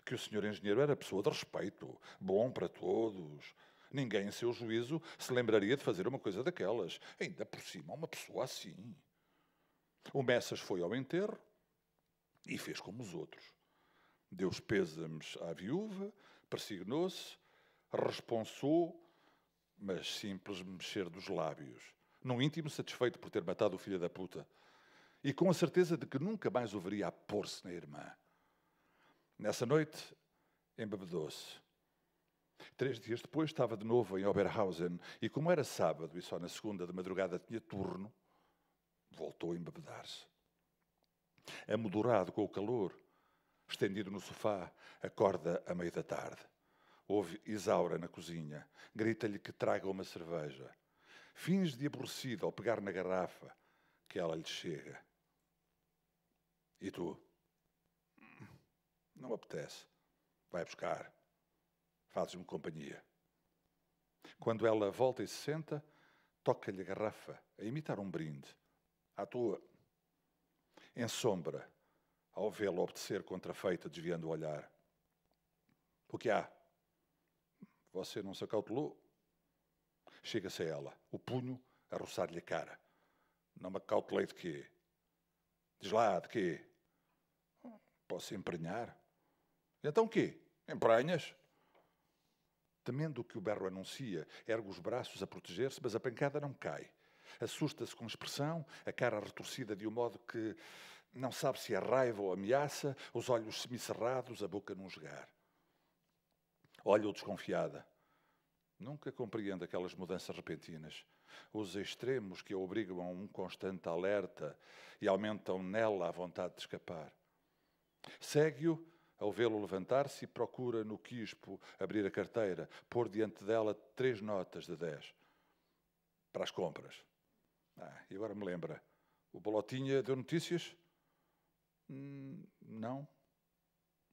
Que o senhor engenheiro era pessoa de respeito, bom para todos. Ninguém em seu juízo se lembraria de fazer uma coisa daquelas, ainda por cima uma pessoa assim." O Messas foi ao enterro e fez como os outros. Deu os pêsames à viúva, persignou-se, responsou, mas simples mexer dos lábios, no íntimo satisfeito por ter matado o filho da puta, e com a certeza de que nunca mais o veria a pôr-se na irmã. Nessa noite, embebedou-se. 3 dias depois estava de novo em Oberhausen, e como era sábado e só na segunda de madrugada tinha turno, voltou a embebedar-se. Amodorado com o calor, estendido no sofá, acorda à meia da tarde. Ouve Isaura na cozinha. Grita-lhe que traga uma cerveja. Finge de aborrecido ao pegar na garrafa que ela lhe chega. E tu? Não apetece. Vai buscar. Fazes-me companhia. Quando ela volta e se senta, toca-lhe a garrafa, a imitar um brinde. À tua. Em sombra, ao vê-lo obedecer contrafeita, desviando o olhar. O que há? Você não se acautelou? Chega-se a ela, o punho a roçar-lhe a cara. Não me acautelei de quê? Diz lá, de quê? Posso emprenhar? Então quê? Emprenhas? Temendo o que o berro anuncia, ergue os braços a proteger-se, mas a pancada não cai. Assusta-se com expressão, a cara retorcida de um modo que não sabe se é raiva ou ameaça, os olhos semicerrados, a boca num esgar. Olha-o desconfiada. Nunca compreende aquelas mudanças repentinas, os extremos que a obrigam a um constante alerta e aumentam nela a vontade de escapar. Segue-o ao vê-lo levantar-se e procura no quispo abrir a carteira, pôr diante dela 3 notas de 10. Para as compras. E agora me lembra, o Bolotinha deu notícias? Não.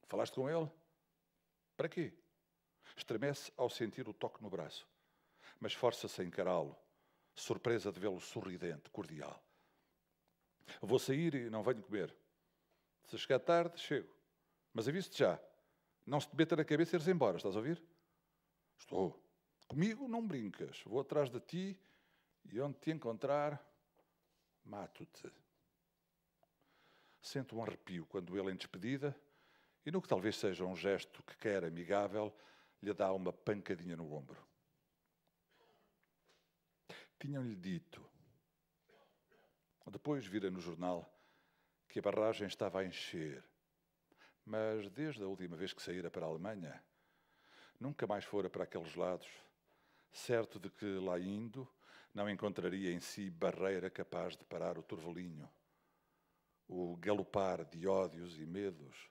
Falaste com ele? Para quê? Estremece ao sentir o toque no braço, mas força-se a encará-lo, surpresa de vê-lo sorridente, cordial. Vou sair e não venho comer. Se chegar tarde, chego. Mas aviso-te já, não se te meta na cabeça e ires embora, estás a ouvir? Estou. Comigo não brincas, vou atrás de ti e onde te encontrar, mato-te. Sento um arrepio quando ele, em despedida, e no que talvez seja um gesto que quer amigável, lhe dá uma pancadinha no ombro. Tinham-lhe dito, depois vira no jornal, que a barragem estava a encher, mas desde a última vez que saíra para a Alemanha, nunca mais fora para aqueles lados, certo de que, lá indo, não encontraria em si barreira capaz de parar o turvelinho, o galopar de ódios e medos,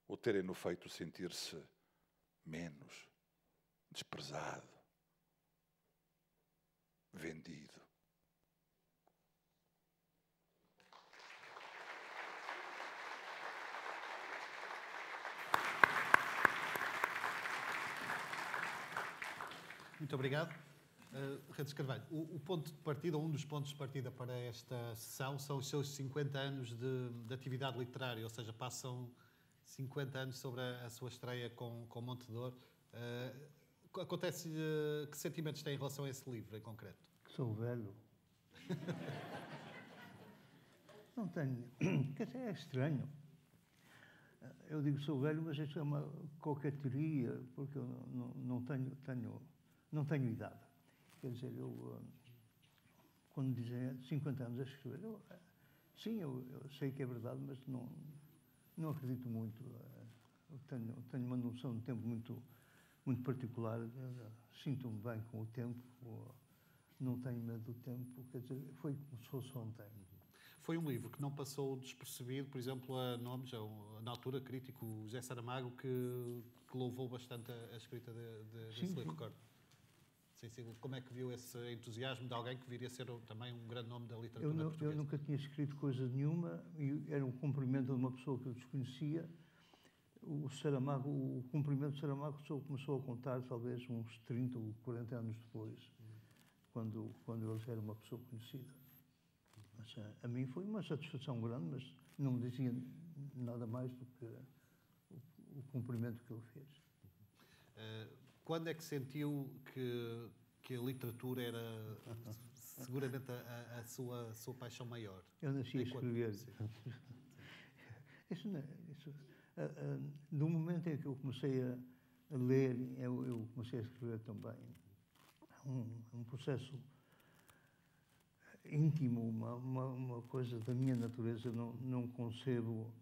o terem-no feito sentir-se menos, desprezado, vendido. Muito obrigado. Redes Carvalho, o ponto de partida, ou um dos pontos de partida para esta sessão, são os seus 50 anos de atividade literária, ou seja, passam 50 anos sobre a sua estreia com Montedor. Acontece, que sentimentos tem em relação a esse livro, em concreto? Que sou velho. Não tenho. Quer dizer, é estranho. Eu digo sou velho, mas isso é uma coqueteria, porque eu não tenho idade. Quer dizer, quando dizem 50 anos a escrever, sim, eu sei que é verdade, mas não acredito muito. Eu tenho uma noção de tempo muito particular. Sinto-me bem com o tempo, não tenho medo do tempo. Quer dizer, foi como se fosse ontem. Foi um livro que não passou despercebido, por exemplo, a nomes, na altura crítico, o José Saramago, que louvou bastante a escrita desse livro, recordo. Sim. Como é que viu esse entusiasmo de alguém que viria a ser também um grande nome da literatura portuguesa? Eu nunca tinha escrito coisa nenhuma, e era um cumprimento de uma pessoa que eu desconhecia. O cumprimento de Saramago só começou a contar talvez uns 30 ou 40 anos depois, quando ele já era uma pessoa conhecida. Mas a mim foi uma satisfação grande, mas não me dizia nada mais do que o cumprimento que ele fez. Quando é que sentiu que a literatura era seguramente a sua paixão maior? Eu nasci a escrever. No momento em que eu comecei a ler, eu comecei a escrever também. Um processo íntimo, uma coisa da minha natureza. Não concebo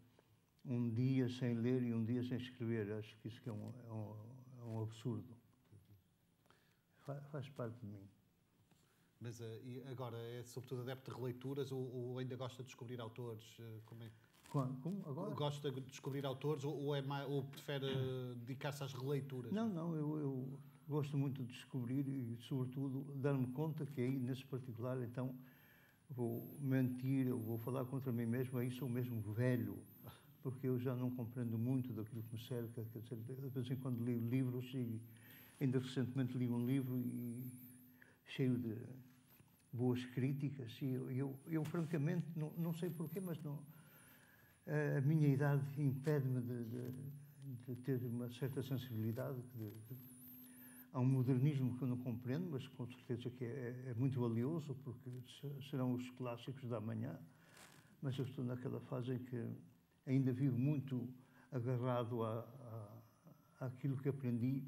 um dia sem ler e um dia sem escrever. Acho que isso que é um absurdo. Faz parte de mim. Mas e agora é sobretudo adepto de releituras ou ainda gosta de descobrir autores? Como? Agora? Gosta de descobrir autores ou prefere dedicar-se às releituras? Não, eu gosto muito de descobrir e, sobretudo, dar-me conta que aí, nesse particular, então, vou mentir, eu vou falar contra mim mesmo, aí sou mesmo velho, porque eu já não compreendo muito daquilo que me cerca. Quer dizer, de vez em quando li livros e ainda recentemente li um livro cheio de boas críticas e eu francamente, não sei porquê, mas a minha idade impede-me de ter uma certa sensibilidade. Há um modernismo que eu não compreendo, mas com certeza que é muito valioso, porque serão os clássicos da manhã. Mas eu estou naquela fase em que ainda vivo muito agarrado àquilo que aprendi.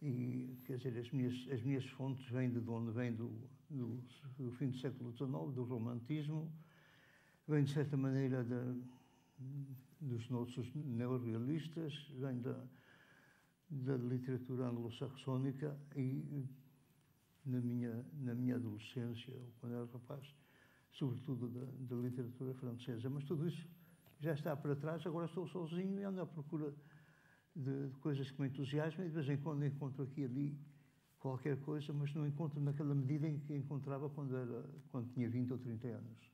E, quer dizer, as minhas fontes vêm de onde? Vêm do fim do século XIX, do romantismo, vêm, de certa maneira, dos nossos neorrealistas, vêm da literatura anglo-saxónica e, na minha adolescência, ou quando era rapaz, sobretudo da literatura francesa. Mas tudo isso já está para trás, agora estou sozinho e ando à procura de coisas que me entusiasmam e de vez em quando encontro aqui e ali qualquer coisa, mas não encontro naquela medida em que encontrava quando tinha 20 ou 30 anos.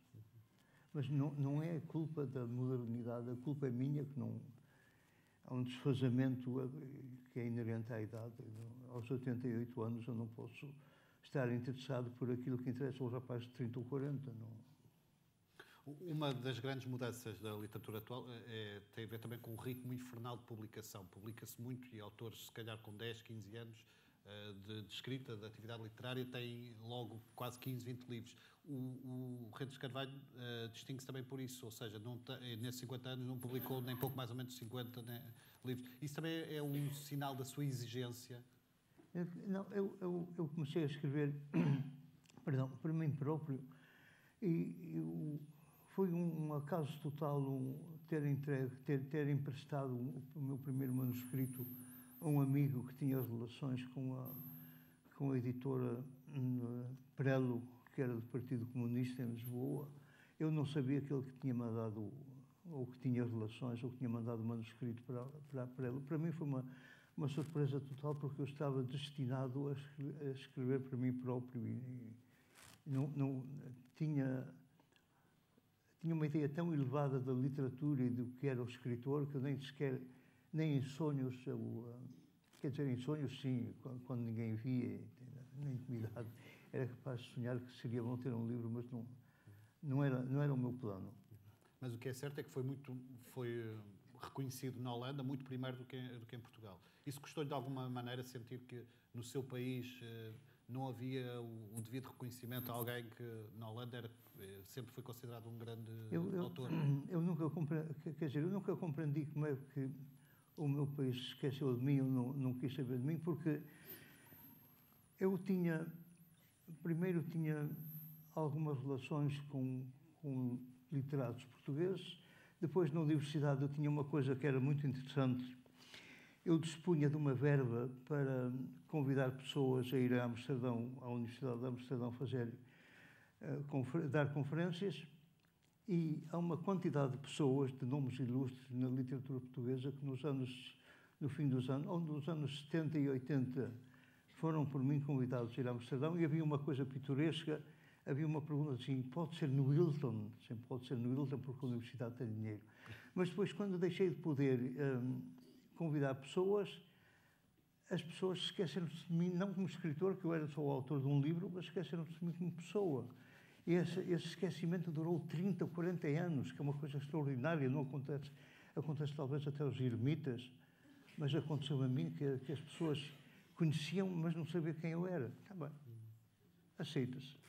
Mas não é culpa da modernidade, a culpa é minha, que não... Há um desfazamento que é inerente à idade. Aos 88 anos eu não posso estar interessado por aquilo que interessa aos rapazes de 30 ou 40. Não. Uma das grandes mudanças da literatura atual tem a ver também com o ritmo infernal de publicação. Publica-se muito e autores, se calhar com 10, 15 anos de escrita, de atividade literária, têm logo quase 15, 20 livros. O Redes Carvalho distingue-se também por isso, ou seja, nesses 50 anos não publicou nem pouco mais ou menos 50 livros. Isso também é um sinal da sua exigência? Eu comecei a escrever, perdão, para mim próprio, e foi um acaso total ter emprestado o meu primeiro manuscrito a um amigo que tinha relações com a editora Prelo, que era do Partido Comunista em Lisboa. Eu não sabia que ele tinha mandado, ou que tinha relações, ou que tinha mandado o manuscrito para a Prelo. Para mim foi uma surpresa total, porque eu estava destinado a escrever para mim próprio e não tinha uma ideia tão elevada da literatura e do que era o escritor, que eu nem em sonhos, quer dizer, em sonhos sim, quando ninguém via, entendeu? na intimidade, era capaz de sonhar que seria bom ter um livro, mas não era o meu plano. Mas o que é certo é que foi reconhecido na Holanda muito primeiro do que em Portugal. Isso custou-lhe de alguma maneira sentir que no seu país não havia o devido reconhecimento a alguém que na Holanda sempre foi considerado um grande autor? Eu nunca compreendi como é que o meu país se esqueceu de mim ou não quis saber de mim, porque eu primeiro tinha algumas relações com literatos portugueses. Depois, na universidade, eu tinha uma coisa que era muito interessante. Eu dispunha de uma verba para convidar pessoas a ir a Amsterdão, à Universidade de Amsterdão, dar conferências, e há uma quantidade de pessoas, de nomes ilustres na literatura portuguesa, que no fim dos anos, ou nos anos 70 e 80, foram por mim convidados a ir a Amsterdão, e havia uma coisa pitoresca. Havia uma pergunta assim, pode ser no Hilton? Sempre pode ser no Hilton porque a universidade tem dinheiro. Mas depois, quando deixei de poder convidar pessoas, as pessoas esqueceram-se de mim, não como escritor, que eu era só o autor de um livro, mas esqueceram-se de mim como pessoa. E esse esquecimento durou 30 ou 40 anos, que é uma coisa extraordinária, não acontece. Acontece talvez até aos ermitas, mas aconteceu a mim que as pessoas conheciam, mas não sabiam quem eu era. Está bem, aceita-se.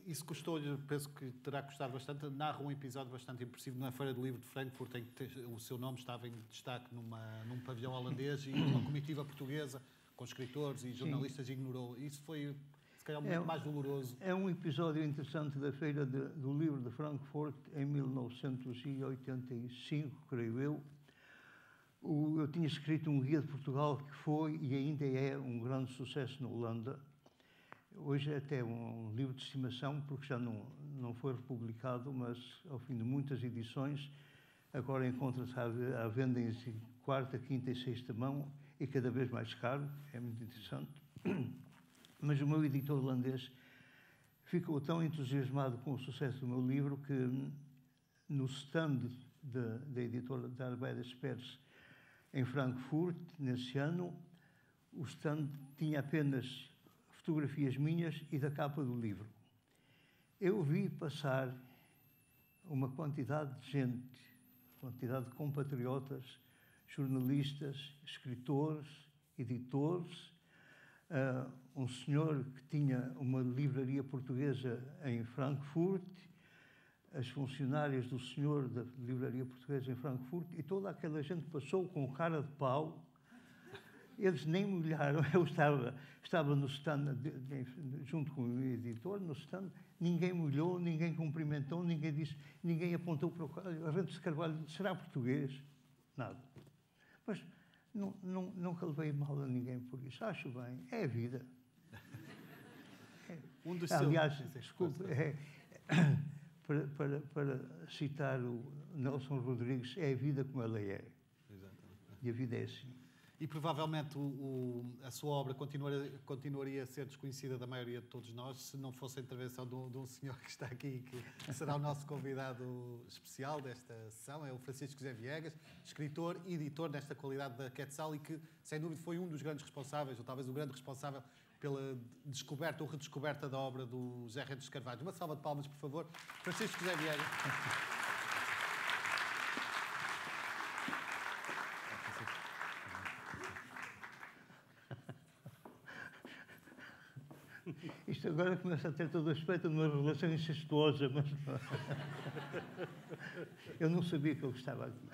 Isso custou-lhe, penso que terá custado bastante. Narra um episódio bastante impressivo na Feira do Livro de Frankfurt, em que o seu nome estava em destaque num pavilhão holandês e uma comitiva portuguesa, com escritores e jornalistas, ignorou. Isso foi, se calhar, muito mais doloroso. É um episódio interessante da Feira do Livro de Frankfurt, em 1985, creio eu. Eu tinha escrito um guia de Portugal que foi e ainda é um grande sucesso na Holanda. Hoje é até um livro de estimação, porque já não foi republicado, mas ao fim de muitas edições, agora encontra-se à venda em quarta, quinta e sexta mão, e cada vez mais caro, é muito interessante. Mas o meu editor holandês ficou tão entusiasmado com o sucesso do meu livro que no stand da editora da Arbeida Speers em Frankfurt, nesse ano, o stand tinha apenas fotografias minhas e da capa do livro. Eu vi passar uma quantidade de gente, quantidade de compatriotas, jornalistas, escritores, editores, um senhor que tinha uma livraria portuguesa em Frankfurt, as funcionárias do senhor da livraria portuguesa em Frankfurt, e toda aquela gente passou com cara de pau. Eles nem me olharam. Eu estava no stand, junto com o editor, no stand, ninguém me olhou, ninguém cumprimentou, ninguém apontou para o Arrantes de Carvalho, será português? Nada. Mas nunca levei mal a ninguém por isso. Acho bem, é a vida. Aliás, desculpe, para citar o Nelson Rodrigues, é a vida como ela é. Exatamente. E a vida é assim. E provavelmente a sua obra continuaria a ser desconhecida da maioria de todos nós se não fosse a intervenção de um senhor que está aqui, que será o nosso convidado especial desta sessão, é o Francisco José Viegas, escritor e editor nesta qualidade da Quetzal, e que, sem dúvida, foi um dos grandes responsáveis, ou talvez o grande responsável, pela descoberta ou redescoberta da obra do José Rentes de Carvalho. Uma salva de palmas, por favor. Francisco José Viegas. Isto agora começa a ter todo o aspecto de uma relação incestuosa, mas eu não sabia que ele estava aqui.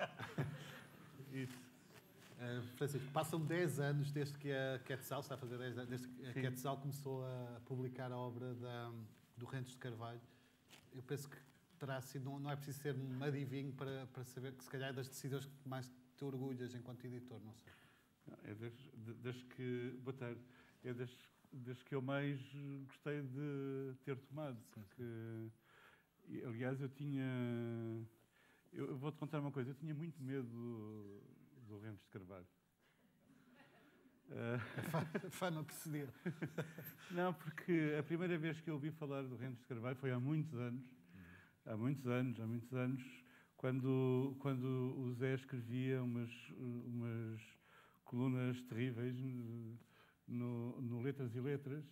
Francisco, passam 10 anos desde que a Quetzal, está a fazer 10 anos, desde que a Quetzal começou a publicar a obra do Rentes de Carvalho. Eu penso que terá sido, não é preciso ser um adivinho para saber que, se calhar, é das decisões que mais te orgulhas enquanto editor, não sei. Boa tarde. É desde que eu mais gostei de ter tomado. Porque, aliás, eu vou-te contar uma coisa. Eu tinha muito medo do Rentes de Carvalho. Fama perceber. Não, porque a primeira vez que eu ouvi falar do Rentes de Carvalho foi há muitos anos. Há muitos anos, quando o Zé escrevia umas colunas terríveis no Letras e Letras,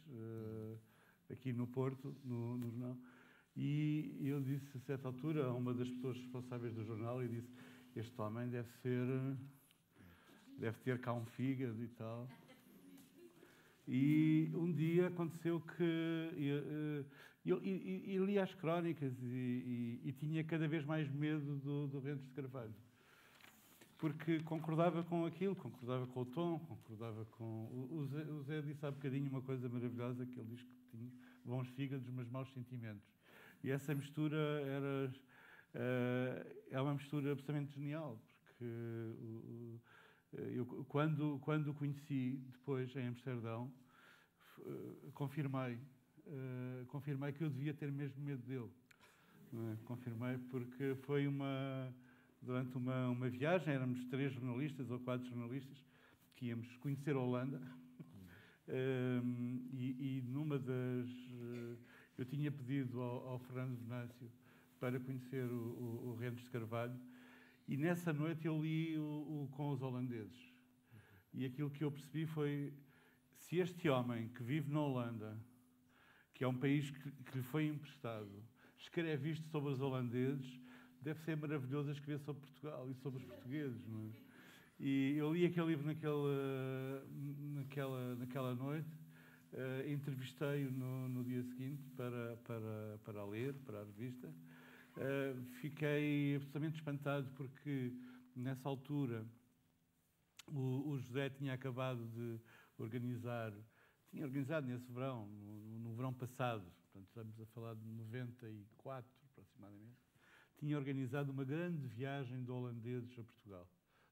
aqui no Porto, no jornal. E eu disse, a certa altura, a uma das pessoas responsáveis do jornal, e disse, este homem deve ter cá um fígado e tal. E um dia aconteceu que eu li as crónicas e tinha cada vez mais medo do Rentes de Carvalho. Porque concordava com aquilo, concordava com o tom, concordava com... O Zé disse há bocadinho uma coisa maravilhosa, que ele diz que tinha bons fígados, mas maus sentimentos. E essa mistura é uma mistura absolutamente genial, porque eu, quando o conheci depois em Amsterdão, confirmei que eu devia ter mesmo medo dele. Confirmei porque foi durante uma viagem, éramos 3 jornalistas ou 4 jornalistas que íamos conhecer a Holanda. E numa das... eu tinha pedido ao Fernando Venâncio para conhecer o Rentes de Carvalho, e nessa noite eu li com os holandeses. E aquilo que eu percebi foi, se este homem que vive na Holanda, que é um país que lhe foi emprestado, escreve isto sobre os holandeses, deve ser maravilhoso a escrever sobre Portugal e sobre os portugueses, não é? E eu li aquele livro naquela noite, entrevistei-o no dia seguinte para ler, para a revista. Fiquei absolutamente espantado porque, nessa altura, o José tinha acabado de tinha organizado nesse verão, no verão passado, portanto, estamos a falar de 94 aproximadamente, tinha organizado uma grande viagem de holandeses a Portugal,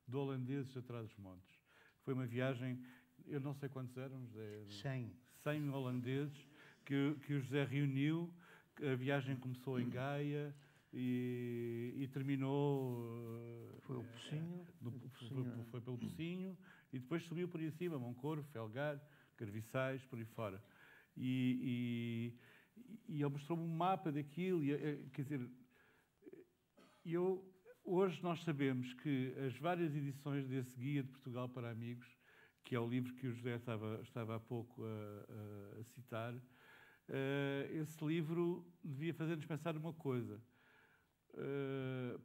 de holandeses a Trás-os-Montes. Foi uma viagem, eu não sei quantos eram, José. 100 holandeses que o José reuniu. A viagem começou em Gaia e terminou... Foi o Pocinho. Foi pelo Pocinho e depois subiu por aí acima, Moncorvo, Felgar, Carviçais, por aí fora. E ele mostrou-me um mapa daquilo. Quer dizer, hoje nós sabemos que as várias edições desse Guia de Portugal para Amigos, que é o livro que o José estava há pouco a citar, esse livro devia fazer-nos pensar uma coisa.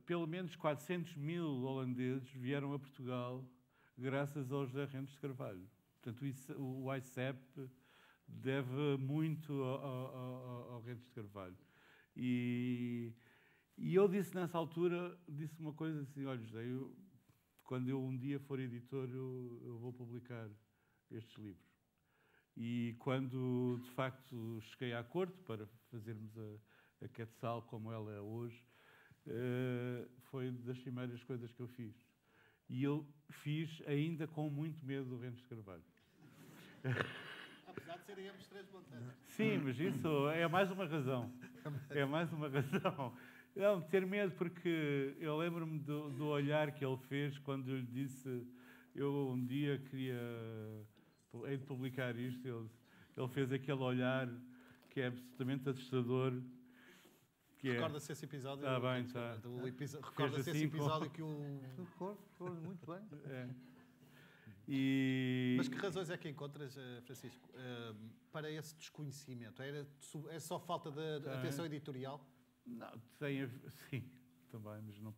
Pelo menos 400.000 holandeses vieram a Portugal graças ao José Rentes de Carvalho. Portanto, o ICEP deve muito ao Rentes de Carvalho. E eu disse nessa altura, disse uma coisa assim, olha José, quando eu um dia for editor, eu vou publicar estes livros. E quando, de facto, cheguei à corte para fazermos a Quetzal como ela é hoje, foi das primeiras coisas que eu fiz. E eu fiz ainda com muito medo do Rentes de Carvalho. Apesar de serem ambos 3 montanhas. Sim, mas isso é mais uma razão. É mais uma razão. Não, ter medo, porque eu lembro-me do olhar que ele fez quando eu lhe disse eu um dia queria hei de publicar isto. Ele fez aquele olhar que é absolutamente assustador. Recorda-se esse episódio? Bem, está. Recorda-se esse episódio que o... Recordo muito bem. Mas que razões é que encontras, Francisco, para esse desconhecimento? É só falta de atenção editorial? Não, sim, também, mas não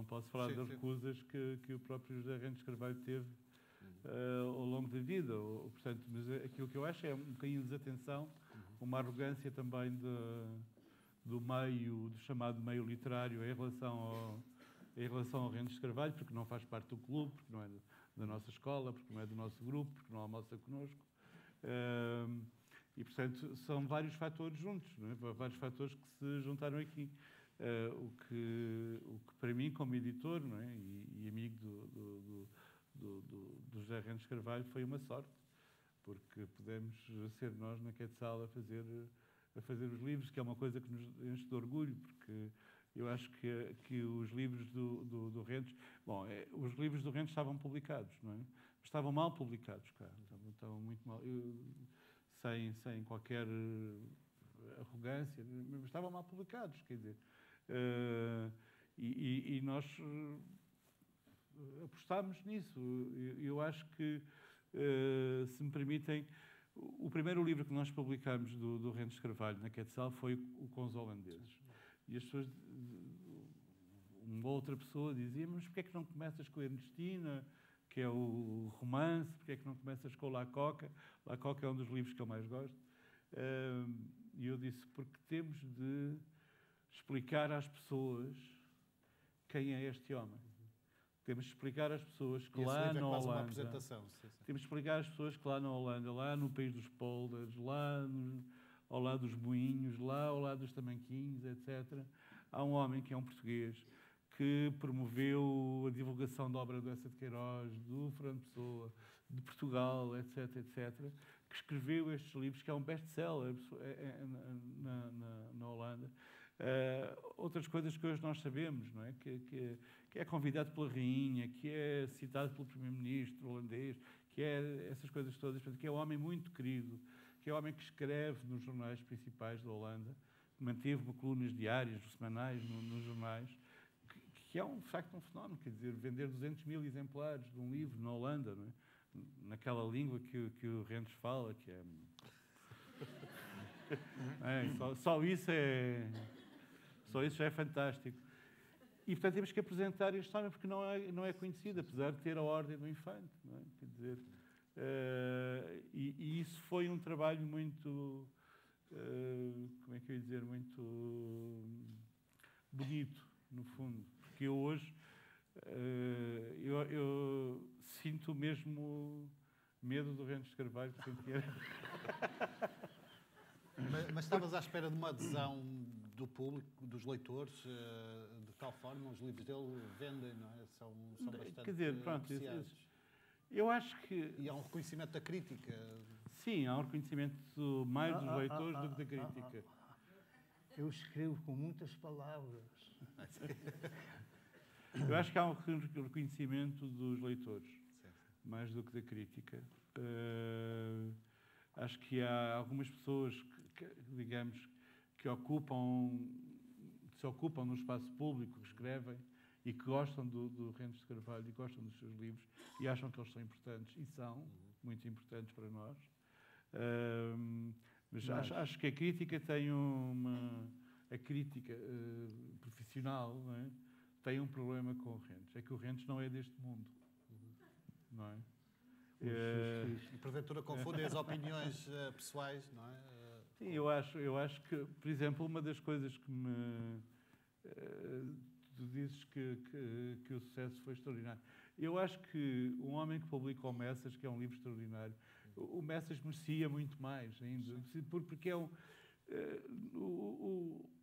posso falar das recusas que o próprio José Rentes de Carvalho teve ao longo da vida. Portanto, mas aquilo que eu acho é um bocadinho de desatenção, uma arrogância também do chamado meio literário em relação ao Rentes de Carvalho, porque não faz parte do clube, porque não é da nossa escola, porque não é do nosso grupo, porque não almoça connosco. E, portanto, são vários fatores juntos, não é? Vários fatores que se juntaram aqui. O que para mim, como editor, não é? e amigo do José Rentes de Carvalho, foi uma sorte, porque pudemos ser nós na Quetzal a fazer os livros, que é uma coisa que nos enche de orgulho, porque eu acho que os livros do Rentes... Bom, os livros do Rentes estavam publicados, não é? Mas estavam mal publicados, cara. Estavam muito mal... sem qualquer arrogância, mas estavam mal publicados, quer dizer. E nós apostámos nisso. Eu acho que se me permitem, o primeiro livro que nós publicámos do Rentes Carvalho na Quetzal foi o Com os Holandeses. E as pessoas, uma outra pessoa dizia, mas porquê é que não começas com a Ernestina, que é o romance, porquê é que não começas com o La Coca? La Coca é um dos livros que eu mais gosto. E eu disse, porque temos de explicar às pessoas quem é este homem. Temos de explicar às pessoas que lá na Holanda... Temos de explicar às pessoas que lá na Holanda, lá no país dos polders, lá ao lado dos moinhos, lá ao lado dos tamanquinhos, etc., há um homem que é um português que promoveu a divulgação da obra do Eça de Queiroz, do Fernando Pessoa, de Portugal, etc., etc., que escreveu estes livros, que é um best-seller na Holanda. Outras coisas que hoje nós sabemos, não é? Que é convidado pela rainha, que é citado pelo primeiro-ministro holandês, que é essas coisas todas, que é um homem muito querido, que é um homem que escreve nos jornais principais da Holanda, manteve colunas diárias, semanais, nos jornais, que é, de facto, um fenómeno. Quer dizer, vender 200.000 exemplares de um livro na Holanda, não é? Naquela língua que o Rentes fala, que é... Só isso já é fantástico. E, portanto, temos que apresentar este homem porque não é conhecido, apesar de ter a Ordem do Infante. Não é? Quer dizer, e isso foi um trabalho muito... como é que eu ia dizer? Muito bonito, no fundo. Porque eu hoje... eu sinto mesmo medo do Rentes de Carvalho. Mas estavas à espera de uma adesão do público, dos leitores, de tal forma, os livros dele vendem, não é? São bastante Quer dizer, pronto, apreciados. Eu acho que... E há um reconhecimento da crítica. Sim, há um reconhecimento mais dos leitores do que da crítica. Eu escrevo com muitas palavras. Eu acho que há um reconhecimento dos leitores, mais do que da crítica. Acho que há algumas pessoas digamos, que se ocupam no espaço público, que escrevem e que gostam do Rentes de Carvalho e gostam dos seus livros e acham que eles são importantes, e são muito importantes para nós. Mas acho que a crítica tem a crítica profissional, não é? Tem um problema com o Rentes. É que o Rentes não é deste mundo. Não é? E porventura confundem as opiniões pessoais, não é? Sim, eu acho que, por exemplo, uma das coisas que tu dizes que o sucesso foi extraordinário. Eu acho que um homem que publica o Messas, que é um livro extraordinário, o Messas merecia muito mais ainda, porque é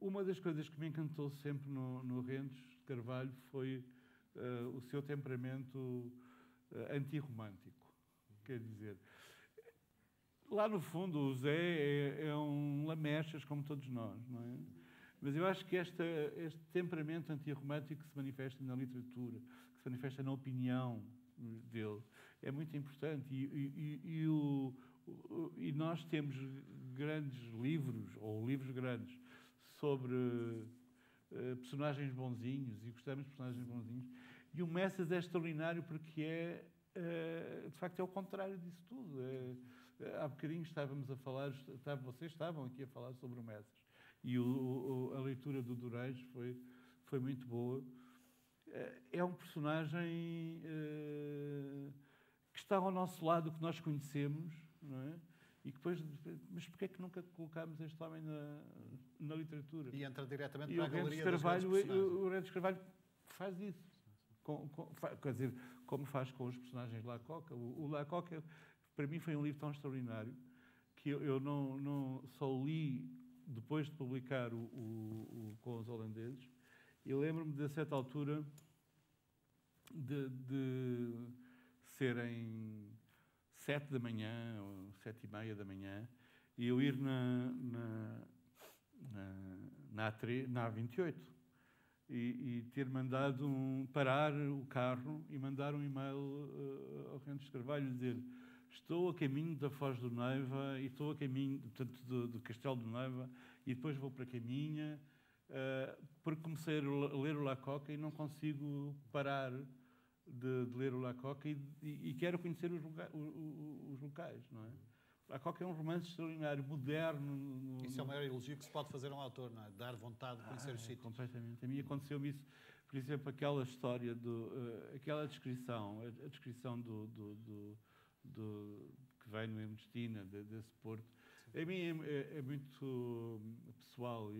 uma das coisas que me encantou sempre no Rentes de Carvalho foi o seu temperamento antirromântico. Quer dizer, lá no fundo o Zé é um lamechas como todos nós, não é? Mas eu acho que este temperamento antirromântico que se manifesta na literatura, que se manifesta na opinião dele, é muito importante. E nós temos grandes livros, ou livros grandes, sobre personagens bonzinhos, e gostamos de personagens bonzinhos. E o Messas é extraordinário porque de facto, é o contrário disso tudo. Há bocadinho estávamos a falar, vocês estavam aqui a falar sobre o Messas. E a leitura do Durães foi muito boa. É um personagem que está ao nosso lado, que nós conhecemos, não é? E que depois, mas porquê é que nunca colocámos este homem na literatura? E entra diretamente e para a galeria dos grandes personagens. O Rentes Carvalho faz isso. Quer dizer, como faz com os personagens de La Coca. O La Coca, para mim, foi um livro tão extraordinário que eu não só li depois de publicar o Com os Holandeses. E lembro-me, de certa altura, de serem 7 da manhã, ou 7h30 da manhã, e eu ir na A28 e ter mandado parar o carro e mandar um e-mail ao Rentes de Carvalho e dizer: estou a caminho da Foz do Neiva e estou a caminho, portanto, do Castelo do Neiva, e depois vou para Caminha, porque comecei a ler o La Coca e não consigo parar de ler o Lecoq e quero conhecer os locais, não é? Lecoq é um romance extraordinário, moderno. Isso é o maior elogio que se pode fazer a um autor, não é? Dar vontade de conhecer os sítios. Completamente. A mim aconteceu-me isso, por exemplo, aquela história, aquela descrição, a descrição que vem no Ernestina, desse porto. A mim é muito pessoal,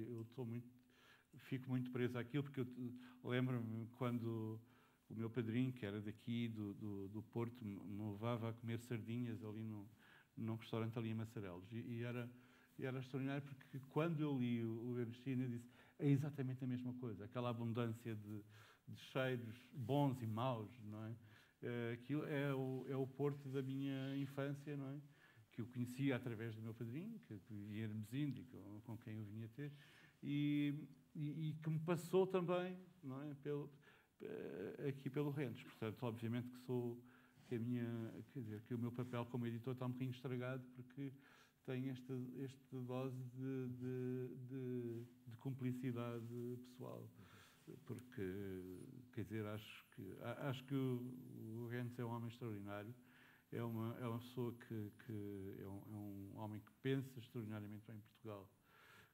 fico muito preso àquilo, porque eu lembro-me quando o meu padrinho, que era daqui, do Porto, me levava a comer sardinhas ali num restaurante ali em Massarelos. E era extraordinário, porque quando eu li o Ernestina, disse, é exatamente a mesma coisa, aquela abundância de cheiros bons e maus, não é? Aquilo é o Porto da minha infância, não é? Que eu conhecia através do meu padrinho, que vivia em Hermesinde, com quem eu vinha ter, e que me passou também, não é? Aqui pelo Rentes. Portanto, obviamente que o meu papel como editor está um bocadinho estragado, porque tem esta dose de cumplicidade pessoal. Porque, quer dizer, acho que o Rentes é um homem extraordinário, é uma pessoa que é um homem que pensa extraordinariamente bem em Portugal,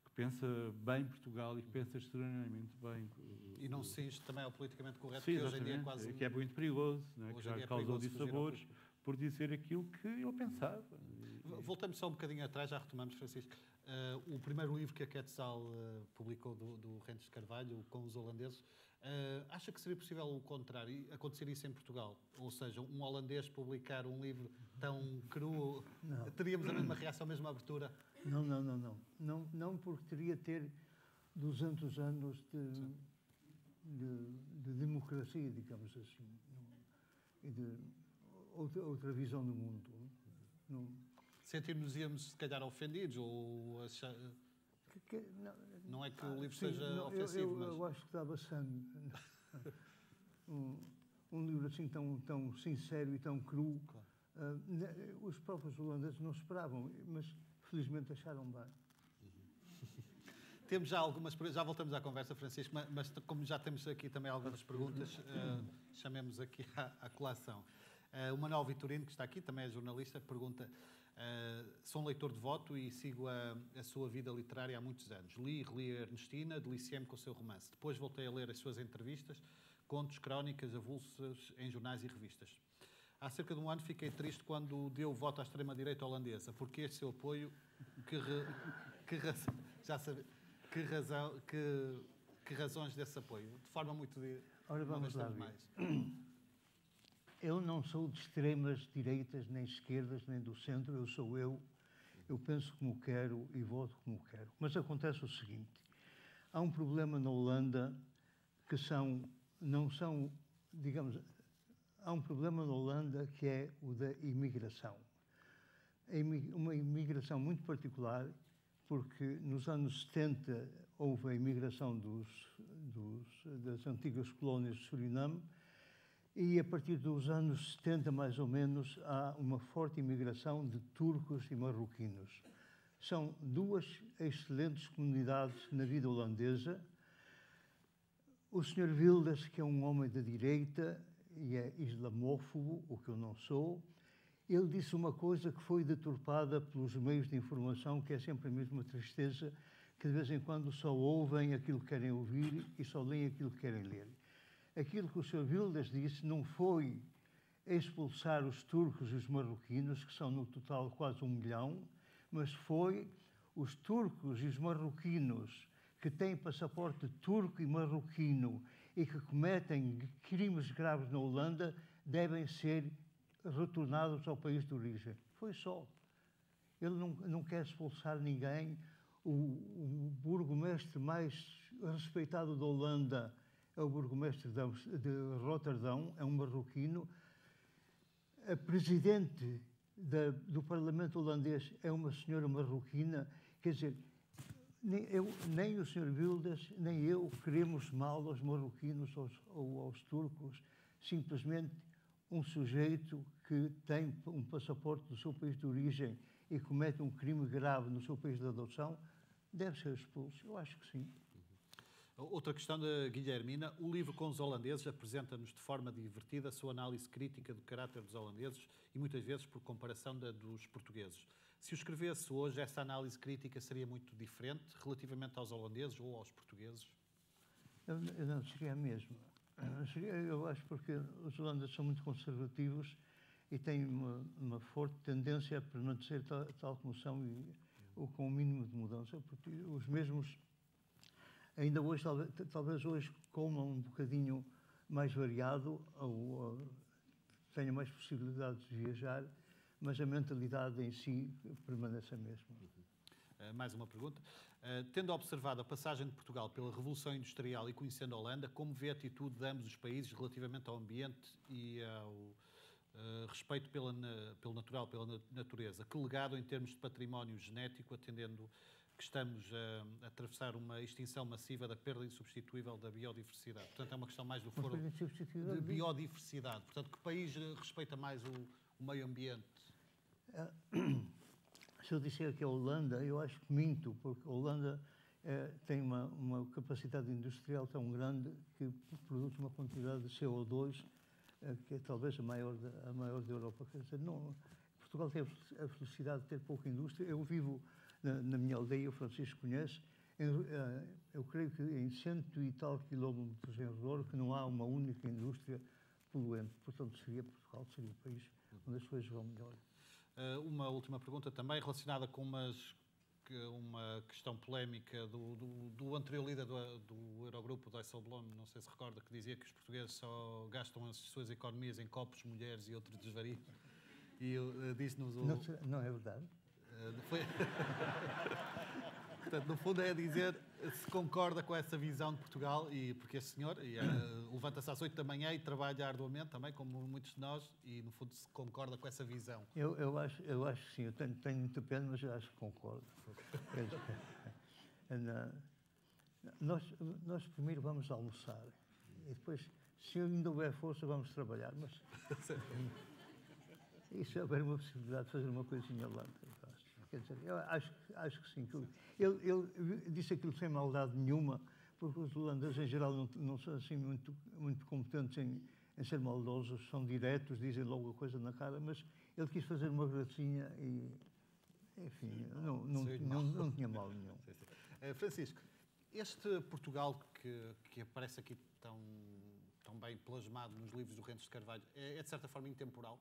que pensa bem Portugal e que pensa extraordinariamente bem. E não se cinge também ao politicamente correto, Sim, que hoje em dia é quase... que é muito perigoso, né? Que já causou dissabores por dizer aquilo que eu pensava. Voltamos só um bocadinho atrás, já retomamos, Francisco. O primeiro livro que a Quetzal publicou do Rentes de Carvalho, com os holandeses, acha que seria possível o contrário, acontecer isso em Portugal? Ou seja, um holandês publicar um livro tão cru, Não. teríamos a mesma reação, a mesma abertura? Não, porque teria de ter 200 anos de democracia, digamos assim, e de outra visão do mundo. Sentir-nos-íamos, se calhar, ofendidos ou achar... Não é que o livro seja ofensivo, mas... Eu acho que dava sangue. Um livro assim tão sincero e tão cru. Claro. Os próprios holandeses não esperavam, mas felizmente acharam bem. Temos já já voltamos à conversa, Francisco, mas como já temos aqui também algumas perguntas, chamemos aqui à colação. O Manuel Vitorino, que está aqui, também é jornalista, pergunta: sou um leitor devoto e sigo a sua vida literária há muitos anos. Li e reli a Ernestina, deliciei-me com o seu romance. Depois voltei a ler as suas entrevistas, contos, crónicas, avulsos em jornais e revistas. Há cerca de um ano fiquei triste quando deu o voto à extrema-direita holandesa, porque este seu apoio, que razões desse apoio? De forma muito... Ora, vamos lá ver. Eu não sou de extremas direitas, nem esquerdas, nem do centro. Eu sou eu. Eu penso como quero e voto como quero. Mas acontece o seguinte. Há um problema na Holanda que não são, digamos... Há um problema na Holanda que é o da imigração. Uma imigração muito particular, porque nos anos 70 houve a imigração das antigas colónias de Suriname e a partir dos anos 70, mais ou menos, há uma forte imigração de turcos e marroquinos. São duas excelentes comunidades na vida holandesa. O Sr. Wilders, que é um homem da direita e é islamófobo, o que eu não sou, ele disse uma coisa que foi deturpada pelos meios de informação, que é sempre a mesma tristeza, que de vez em quando só ouvem aquilo que querem ouvir e só leem aquilo que querem ler. Aquilo que o Sr. Wilders disse não foi expulsar os turcos e os marroquinos, que são no total quase 1 milhão, mas foi os turcos e os marroquinos que têm passaporte turco e marroquino e que cometem crimes graves na Holanda devem ser retornados ao país de origem. Foi só. Ele não quer expulsar ninguém. O burgomestre mais respeitado da Holanda é o burgomestre de Roterdão, é um marroquino. A presidente do Parlamento holandês é uma senhora marroquina. Quer dizer, nem o Sr. Wilders, nem eu queremos mal aos marroquinos ou aos turcos. Simplesmente um sujeito que tem um passaporte do seu país de origem e comete um crime grave no seu país de adoção deve ser expulso. Eu acho que sim. Outra questão da Guilhermina. O livro com os holandeses apresenta-nos de forma divertida a sua análise crítica do caráter dos holandeses e muitas vezes por comparação dos portugueses. Se o escrevesse hoje, essa análise crítica seria muito diferente relativamente aos holandeses ou aos portugueses? Eu não seria a mesma. Eu acho porque os holandeses são muito conservativos e têm uma forte tendência a permanecer tal como são ou com o mínimo de mudança, porque os mesmos, ainda hoje, talvez hoje comam um bocadinho mais variado ou tenham mais possibilidades de viajar, mas a mentalidade em si permanece a mesma. Mais uma pergunta. Tendo observado a passagem de Portugal pela Revolução Industrial e conhecendo a Holanda, como vê a atitude de ambos os países relativamente ao ambiente e ao respeito pelo natural, pela natureza? Que legado em termos de património genético, atendendo que estamos a atravessar uma extinção massiva da perda insubstituível da biodiversidade? Portanto, é uma questão mais do foro de biodiversidade. Portanto, que país respeita mais o meio ambiente? Se eu disser que é a Holanda, eu acho que minto, porque a Holanda tem uma capacidade industrial tão grande que produz uma quantidade de CO2 que é talvez a maior da Europa. Quer dizer, não, Portugal tem a felicidade de ter pouca indústria. Eu vivo na minha aldeia, o Francisco conhece, eu creio que em 100 e tal quilómetros em redor que não há uma única indústria poluente. Portanto, Portugal seria o país onde as coisas vão melhor. Uma última pergunta também relacionada com uma questão polémica do anterior líder do Eurogrupo, Dijsselbloem, não sei se recorda, que dizia que os portugueses só gastam as suas economias em copos, mulheres e outros desvarios. E disse-nos Não é verdade? Portanto, no fundo é dizer se concorda com essa visão de Portugal, e porque este senhor levanta-se às 8 da manhã e trabalha arduamente também, como muitos de nós, e no fundo se concorda com essa visão. Eu acho que sim, eu tenho muita pena, mas eu acho que concordo. Nós primeiro vamos almoçar e depois, se ainda houver força, vamos trabalhar. Mas e se houver uma possibilidade de fazer uma coisinha lá, quer dizer, eu acho que sim. Ele disse aquilo sem maldade nenhuma, porque os holandeses, em geral, não são assim muito competentes em ser maldosos, são diretos, dizem logo a coisa na cara, mas ele quis fazer uma gracinha e, enfim, não tinha mal nenhum. Francisco, este Portugal que aparece aqui tão bem plasmado nos livros do Rentes de Carvalho, é de certa forma intemporal?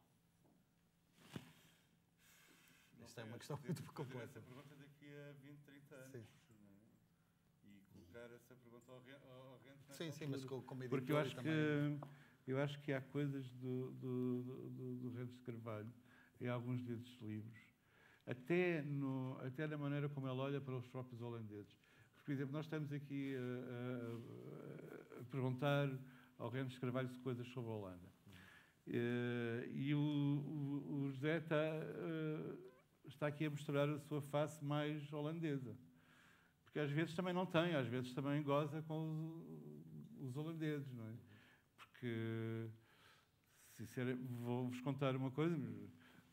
Isto é uma questão muito complexa. Essa pergunta daqui a 20, 30 anos. Sim. E colocar essa pergunta ao Rentes. Sim, mas como editor porque também. Eu acho que há coisas do Rentes de Carvalho em alguns desses livros, até na maneira como ele olha para os próprios holandeses. Por exemplo, nós estamos aqui a perguntar ao Rentes de Carvalho coisas sobre a Holanda. E o José está aqui a mostrar a sua face mais holandesa. Porque às vezes também não tem, às vezes também goza com os holandeses, não é? Porque, sinceramente, vou-vos contar uma coisa,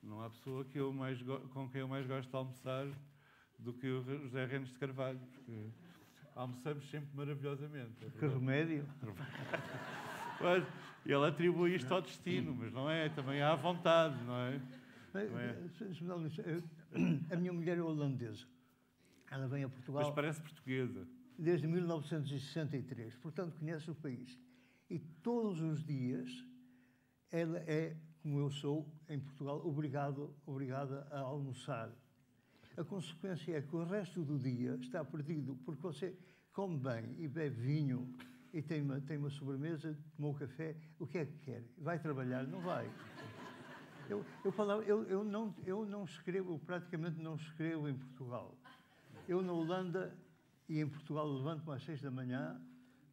não há pessoa com quem eu mais gosto de almoçar do que o José Rentes de Carvalho, porque almoçamos sempre maravilhosamente. Que remédio! Mas ele atribui isto ao destino, mas não é, também há vontade, não é? A minha mulher é holandesa. Ela vem a Portugal... Mas parece portuguesa. Desde 1963. Portanto, conhece o país. E todos os dias ela é, como eu sou, em Portugal, obrigada a almoçar. A consequência é que o resto do dia está perdido, porque você come bem e bebe vinho e tem uma sobremesa, tomou café, o que é que quer? Vai trabalhar? Não vai. Eu não escrevo, praticamente não escrevo em Portugal. Eu na Holanda e em Portugal levanto-me às 6 da manhã,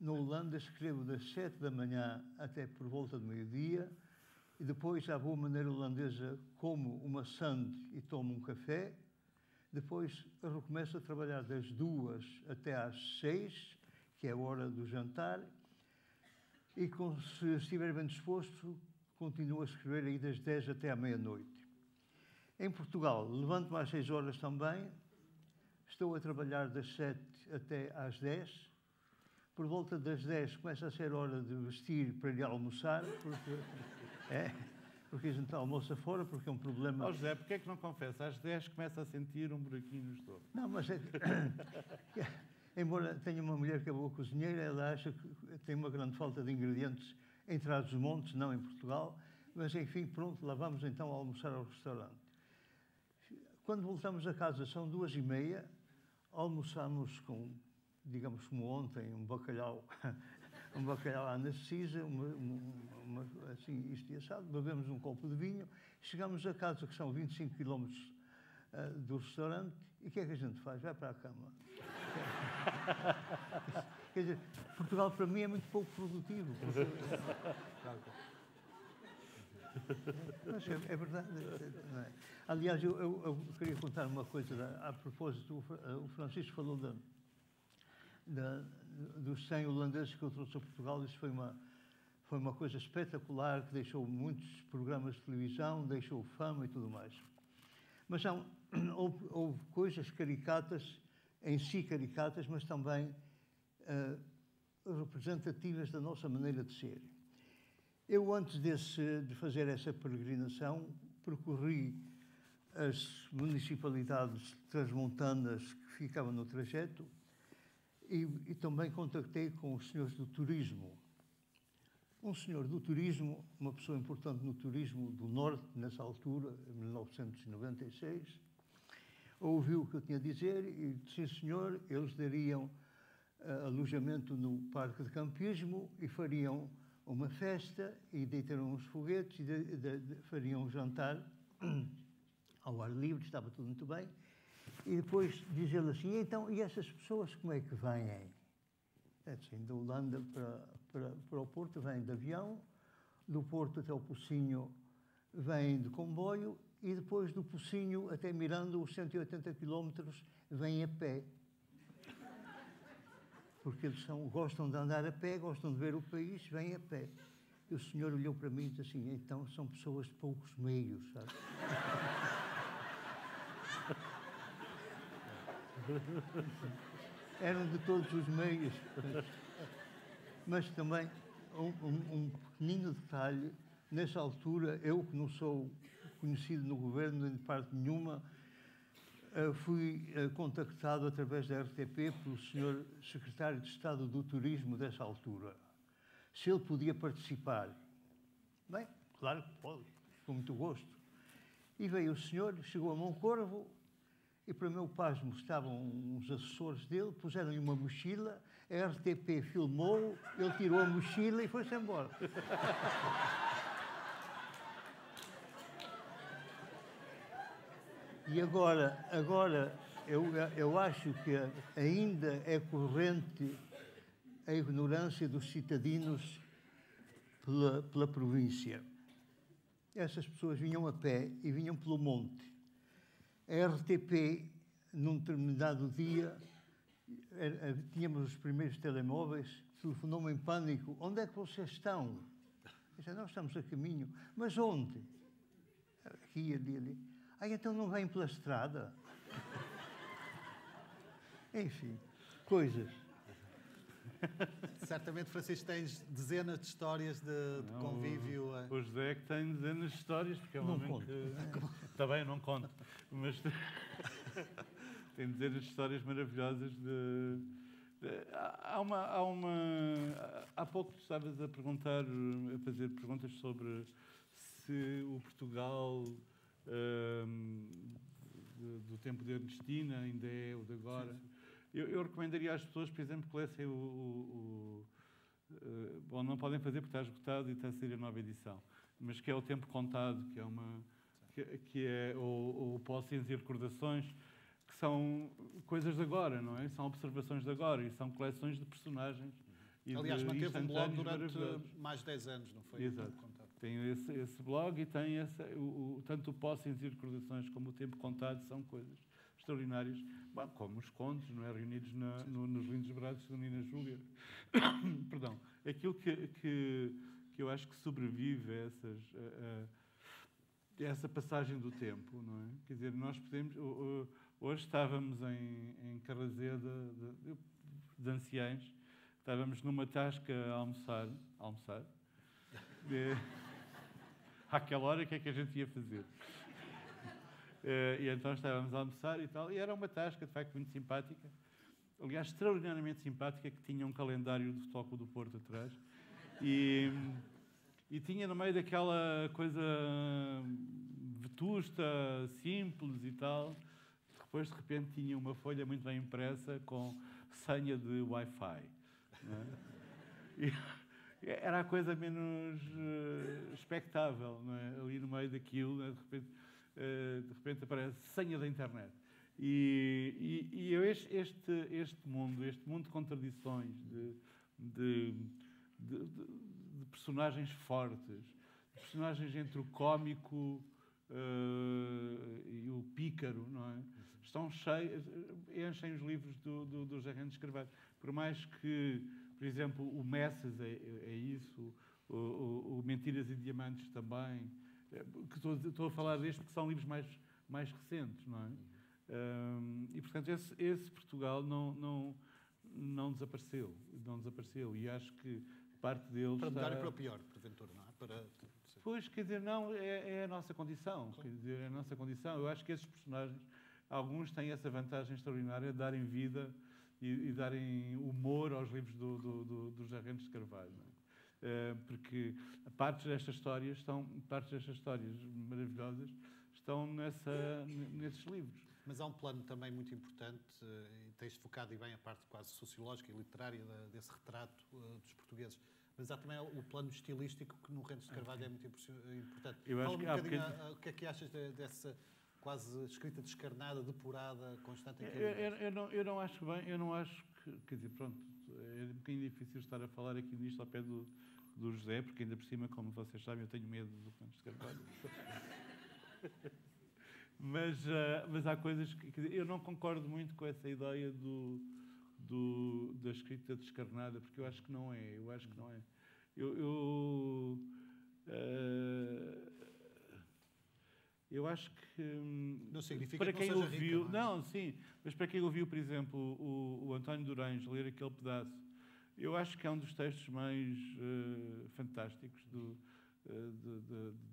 na Holanda escrevo das 7 da manhã até por volta do meio-dia, e depois, à boa maneira holandesa, como uma sundae e tomo um café, depois eu recomeço a trabalhar das 2 até às 6, que é a hora do jantar, e se estiver bem disposto, continuo a escrever aí das 10 até à meia-noite. Em Portugal, levanto-me às 6 horas também, estou a trabalhar das 7 até às 10, por volta das 10 começa a ser hora de vestir para ir almoçar, porque a gente almoça fora, porque é um problema... Ó José, porquê é que não confessa? Às 10 começa a sentir um buraquinho no estômago. Não, mas embora tenha uma mulher que é boa cozinheira, ela acha que tem uma grande falta de ingredientes em Trás-os-Montes, não em Portugal, mas enfim, pronto, lá vamos então almoçar ao restaurante. Quando voltamos a casa são 2h30, almoçamos com, digamos como ontem, um bacalhau à Narcisa, assim, isto e assado, bebemos um copo de vinho, chegamos a casa, que são 25 quilómetros do restaurante, e o que é que a gente faz? Vai para a cama. Quer dizer, Portugal para mim é muito pouco produtivo. Mas é verdade. Não é? Aliás, eu queria contar uma coisa a propósito. O Francisco falou dos 100 holandeses que eu trouxe a Portugal. Isso foi uma coisa espetacular, que deixou muitos programas de televisão, deixou fama e tudo mais. Mas houve coisas caricatas, em si caricatas, mas também representativas da nossa maneira de ser. Eu, antes de fazer essa peregrinação, percorri as municipalidades transmontanas que ficavam no trajeto e também contactei com os senhores do turismo. Um senhor do turismo, uma pessoa importante no turismo do Norte, nessa altura, em 1996, ouviu o que eu tinha a dizer e disse, sim senhor, eles dariam alojamento no parque de campismo e fariam uma festa e deitaram uns foguetes e fariam um jantar ao ar livre, estava tudo muito bem. E depois diz ele assim, então, e essas pessoas como é que vêm? Assim, da Holanda para o Porto vêm de avião, do Porto até o Pocinho vêm de comboio e depois do Pocinho até Miranda, os 180 quilómetros, vêm a pé. Porque eles gostam de andar a pé, gostam de ver o país, vêm a pé. E o senhor olhou para mim e disse assim, então são pessoas de poucos meios, sabe? Eram de todos os meios. Mas também, um pequenino detalhe, nessa altura, eu que não sou conhecido no governo nem de parte nenhuma, fui contactado através da RTP pelo senhor secretário de Estado do Turismo dessa altura, se ele podia participar. Bem, claro que pode, com muito gosto. E veio o senhor, chegou a Moncorvo, e para o meu pasmo estavam uns assessores dele, puseram-lhe uma mochila, a RTP filmou, ele tirou a mochila e foi-se embora. E agora eu acho que ainda é corrente a ignorância dos cidadãos pela província. Essas pessoas vinham a pé e vinham pelo monte. A RTP, num determinado dia, tínhamos os primeiros telemóveis, telefonou-me em pânico. Onde é que vocês estão? Eu disse, nós estamos a caminho. Mas onde? Aqui, ali. Então não vêm pela estrada? Enfim, coisas. Certamente, Francisco, tens dezenas de histórias de convívio. O José é que tem dezenas de histórias, porque é um homem que... Também não conto, mas tem dezenas de histórias maravilhosas Há pouco tu estavas a fazer perguntas sobre se o Portugal do tempo de Ernestina ainda é o de agora. Eu recomendaria às pessoas, por exemplo, que lessem bom, não podem fazer porque está esgotado e está a sair a nova edição, mas que é O Tempo Contado, que é o Pocinhos e Recordações, que são coisas de agora, não é? São observações de agora e são coleções de personagens. Aliás, manteve um blog durante mais de 10 anos, não foi? Exato. Tem esse blog e tem tanto o Pocinhos e Recordações como O Tempo Contado são coisas extraordinárias, bom, como os contos, não é? Reunidos nos lindos braços da Nina Júlia. Perdão. Aquilo que eu acho que sobrevive a essa passagem do tempo, não é? Quer dizer, nós podemos... Hoje estávamos em Carrazeda de anciães, estávamos numa tasca a almoçar. Àquela hora, o que é que a gente ia fazer? E então estávamos a almoçar e tal, e era uma tasca, de facto, muito simpática. Aliás, extraordinariamente simpática, que tinha um calendário do Futebol Clube do Porto atrás. E tinha no meio daquela coisa vetusta, simples e tal, depois de repente tinha uma folha muito bem impressa com senha de Wi-Fi. Não é? E era a coisa menos expectável, não é? Ali no meio daquilo, não é? De repente aparece senha da internet. E este mundo de contradições, de personagens fortes, de personagens entre o cómico e o pícaro, não é? Estão cheios, enchem os livros do José Ramos de Carvalho. Por mais que, por exemplo, o Messas é isso, o Mentiras e Diamantes também, que estou a falar destes porque são livros mais recentes, não é? E, portanto, esse Portugal não desapareceu. E acho que parte dele Para está... mudar e para o pior, porventura, não é? Pois, quer dizer, não, é a nossa condição. Quer dizer, é a nossa condição. Eu acho que esses personagens, alguns têm essa vantagem extraordinária de darem vida e darem humor aos livros do José Ramos de Carvalho. Não é? Porque partes destas histórias maravilhosas estão nesses livros. Mas há um plano também muito importante, e tens focado e bem a parte quase sociológica e literária desse retrato dos portugueses. Mas há também o plano estilístico que no Ramos de Carvalho é muito importante. Fala um bocadinho o que é que achas dessa quase escrita descarnada, depurada, constante? Eu não acho bem, eu não acho que, quer dizer, pronto, é um bocadinho difícil estar a falar aqui nisto ao pé do José, porque ainda por cima, como vocês sabem, eu tenho medo do Ramos de Carvalho. Mas há coisas que... Quer dizer, eu não concordo muito com essa ideia da escrita descarnada, porque eu acho que não é. Eu acho que... Não significa para que quem não seja ouviu, rica, não é? não, sim, mas para quem ouviu, por exemplo, o António Durães ler aquele pedaço, eu acho que é um dos textos mais fantásticos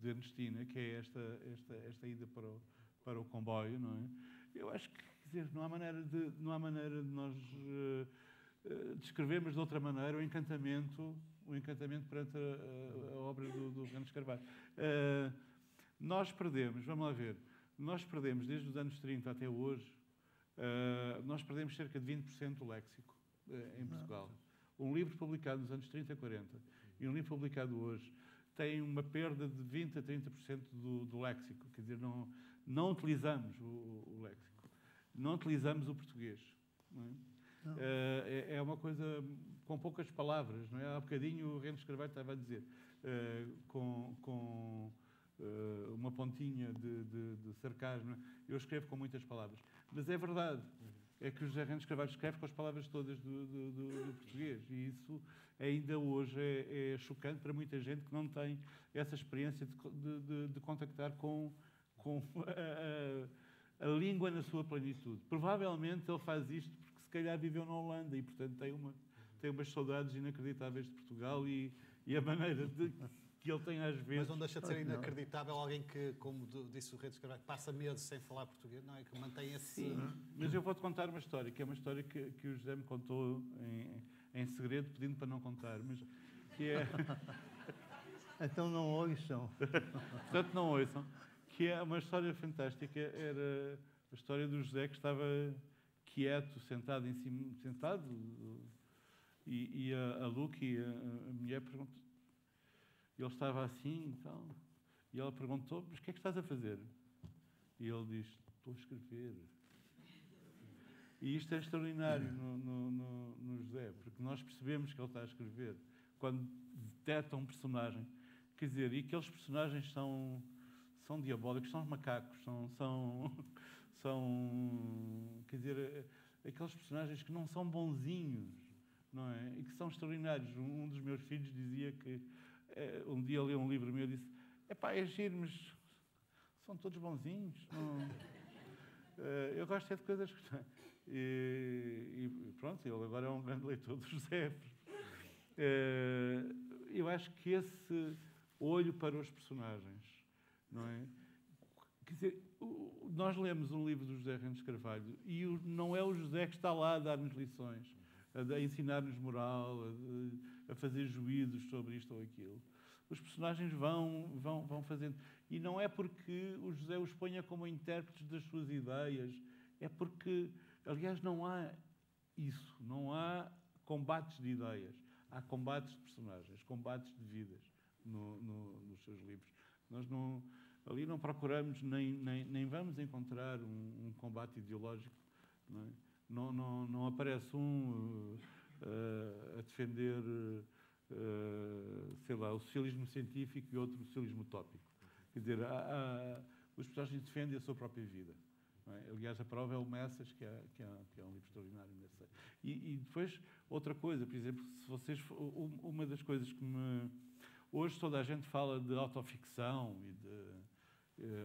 de Ernestina, que é esta ida para o comboio, não é? Eu acho que, quer dizer, não há maneira de nós descrevermos de outra maneira o encantamento perante a obra do Ramos de Carvalho. Nós perdemos, vamos lá ver, desde os anos 30 até hoje, nós perdemos cerca de 20% do léxico em Portugal. Um livro publicado nos anos 30 e 40 e um livro publicado hoje tem uma perda de 20% a 30% do léxico. Quer dizer, não utilizamos o léxico. Não utilizamos o português. Não é? É uma coisa com poucas palavras. Não é? Há bocadinho o Ramos de Carvalho estava a dizer, com uma pontinha de sarcasmo. Eu escrevo com muitas palavras. Mas é verdade. É que o José Ramos de Carvalho escreve com as palavras todas do português. E isso ainda hoje é chocante para muita gente que não tem essa experiência de contactar com a língua na sua plenitude. Provavelmente ele faz isto porque se calhar viveu na Holanda e, portanto, tem umas saudades inacreditáveis de Portugal e a maneira que ele tem às vezes... Mas não deixa de ser inacreditável alguém que, como disse o Ramos de Carvalho, passa meses sem falar português, não é? Que mantém esse... Sim, mas eu vou-te contar uma história, que é uma história que o José me contou em segredo, pedindo para não contar, mas que é... Então não ouçam. Portanto, não ouçam. Que é uma história fantástica. Era a história do José que estava quieto, sentado em cima... E a Luque, a mulher, perguntou... Ele estava assim e tal. E ela perguntou, mas o que é que estás a fazer? E ele diz, estou a escrever. E isto é extraordinário no José, porque nós percebemos que ele está a escrever. Quando detecta um personagem, quer dizer, e aqueles personagens são diabólicos, são os macacos, quer dizer, aqueles personagens que não são bonzinhos, não é? E que são extraordinários. Um dos meus filhos dizia que um dia leu um livro meu e disse: epá, é giro, mas são todos bonzinhos. Eu gosto de coisas que... E pronto, ele agora é um grande leitor do José. eu acho que esse olho para os personagens, não é? Quer dizer, nós lemos um livro do José Rentes Carvalho e não é o José que está lá a dar-nos lições, a ensinar-nos moral, a fazer juízos sobre isto ou aquilo. Os personagens vão fazendo. E não é porque o José os ponha como intérpretes das suas ideias, é porque, aliás, não há isso, não há combates de ideias, há combates de personagens, combates de vidas nos seus livros. Nós ali não procuramos, nem vamos encontrar um combate ideológico. Não é? Não aparece a defender, sei lá, o socialismo científico e outro o socialismo utópico. Quer dizer, os personagens defendem a sua própria vida. Não é? Aliás, a prova é o Messas, que é um livro extraordinário nesse. E depois, outra coisa, por exemplo, se vocês... Uma das coisas que hoje toda a gente fala de autoficção e de...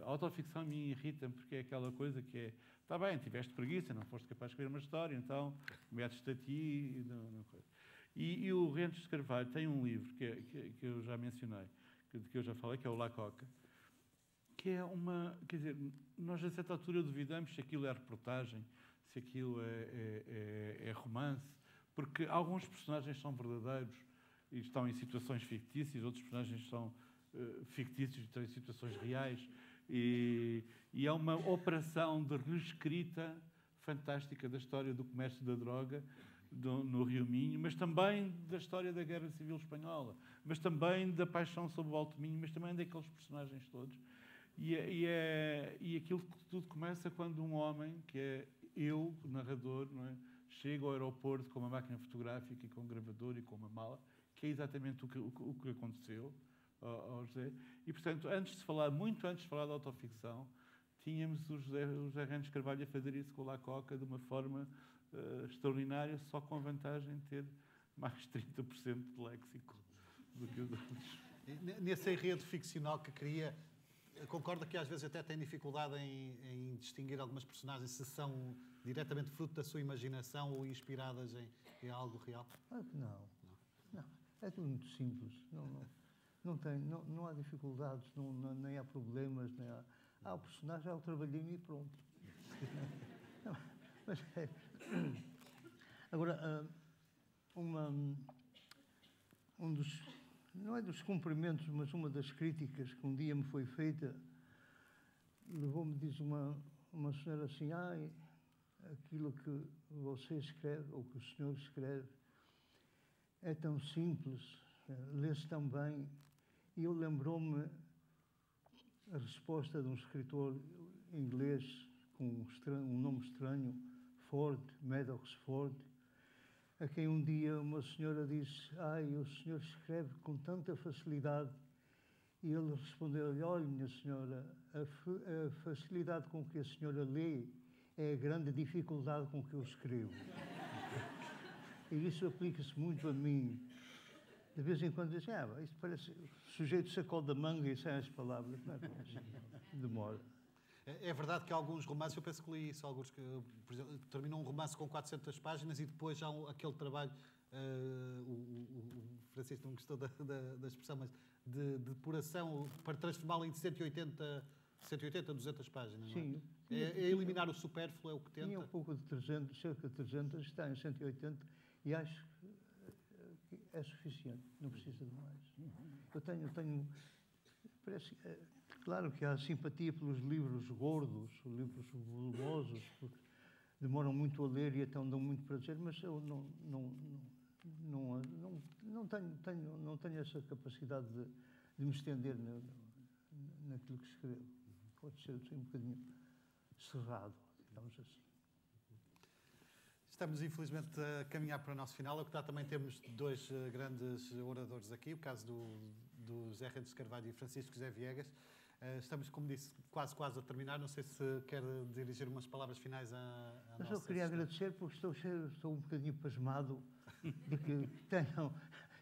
A autoficção me irrita porque é aquela coisa que é, está bem, tiveste preguiça, não foste capaz de escrever uma história, então metes-te a ti e o Rentes de Carvalho tem um livro que eu já mencionei, que eu já falei, que é o La Coca, que é quer dizer, nós a certa altura duvidamos se aquilo é reportagem, se aquilo é romance, porque alguns personagens são verdadeiros e estão em situações fictícias, outros personagens são fictícios e estão em situações reais, e é uma operação de reescrita fantástica da história do comércio da droga no Rio Minho, mas também da história da Guerra Civil Espanhola, mas também da paixão sobre o Alto Minho, mas também daqueles personagens todos. E aquilo que tudo começa quando um homem, que é eu, narrador, não é, chega ao aeroporto com uma máquina fotográfica e com um gravador e com uma mala, que é exatamente o que aconteceu ao José. E, portanto, muito antes de falar da autoficção, tínhamos o José Rentes Carvalho a fazer isso com o La Coca de uma forma extraordinária, só com a vantagem de ter mais 30% de léxico do que os outros. Nesse enredo ficcional que cria, concorda que às vezes até tem dificuldade em distinguir algumas personagens se são diretamente fruto da sua imaginação ou inspiradas em algo real? Não. É tudo muito simples. Não há dificuldades, nem há problemas, nem há... Há o personagem, há o trabalhinho e pronto. Não, mas agora, não é dos cumprimentos, mas uma das críticas que um dia me foi feita, levou-me, diz uma senhora assim, aquilo que você escreve, ou que o senhor escreve, é tão simples, lê-se tão bem. E eu lembrou-me a resposta de um escritor inglês com um nome estranho, Maddox Ford, a quem um dia uma senhora disse, o senhor escreve com tanta facilidade. E ele respondeu-lhe, olha, minha senhora, a facilidade com que a senhora lê é a grande dificuldade com que eu escrevo. E isso aplica-se muito a mim. De vez em quando dizem, isto parece... O sujeito sacou da manga e sai as palavras. Não é assim, demora. É verdade que há alguns romances, eu penso que li isso, alguns que, por exemplo, terminam um romance com 400 páginas e depois há aquele trabalho, o Francisco não gostou da expressão, mas de depuração para transformá-lo em 180, 200 páginas. Sim. Não é? É eliminar o supérfluo, é o que tenta. Tinha um pouco de 300, cerca de 300, está em 180 e acho que é suficiente, não precisa de mais. Eu tenho parece, claro que há simpatia pelos livros gordos, livros volumosos, porque demoram muito a ler e então dão muito prazer, mas eu não tenho essa capacidade de me estender naquilo que escrevo. Pode ser assim, um bocadinho cerrado, digamos assim. Estamos, infelizmente, a caminhar para o nosso final. É que também temos dois grandes oradores aqui, o caso do José Rentes de Carvalho e Francisco José Viegas. Estamos, como disse, quase a terminar. Não sei se quer dirigir umas palavras finais à Mas nossa eu queria assistente. agradecer porque estou um bocadinho pasmado de que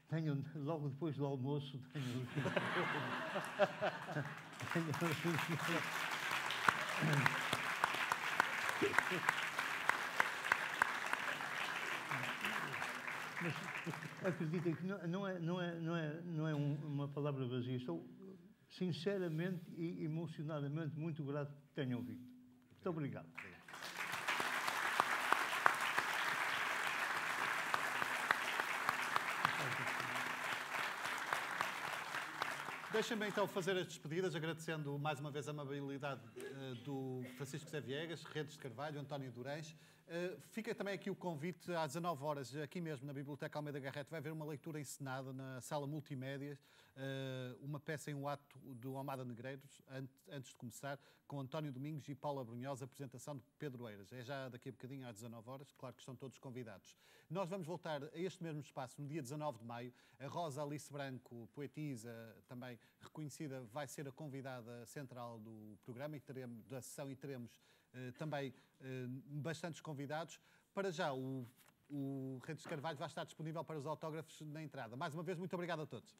tenho logo depois do almoço, Mas acreditem que não é uma palavra vazia. Estou sinceramente e emocionadamente muito grato que tenham vindo. Muito obrigado. Deixem-me então fazer as despedidas, agradecendo mais uma vez a amabilidade do Francisco José Viegas, Redes de Carvalho, António Durães. Fica também aqui o convite às 19 horas, aqui mesmo na Biblioteca Almeida Garrett, vai haver uma leitura encenada na sala multimédias, uma peça em um ato do Almada Negreiros, antes de começar, com António Domingos e Paula Brunhosa, apresentação de Pedro Eiras. É já daqui a bocadinho, às 19 horas, claro que estão todos convidados. Nós vamos voltar a este mesmo espaço no dia 19 de maio. A Rosa Alice Branco, poetisa, também reconhecida, vai ser a convidada central do programa e da sessão, e teremos também bastantes convidados. Para já, o Redes de Carvalho vai estar disponível para os autógrafos na entrada. Mais uma vez, muito obrigado a todos.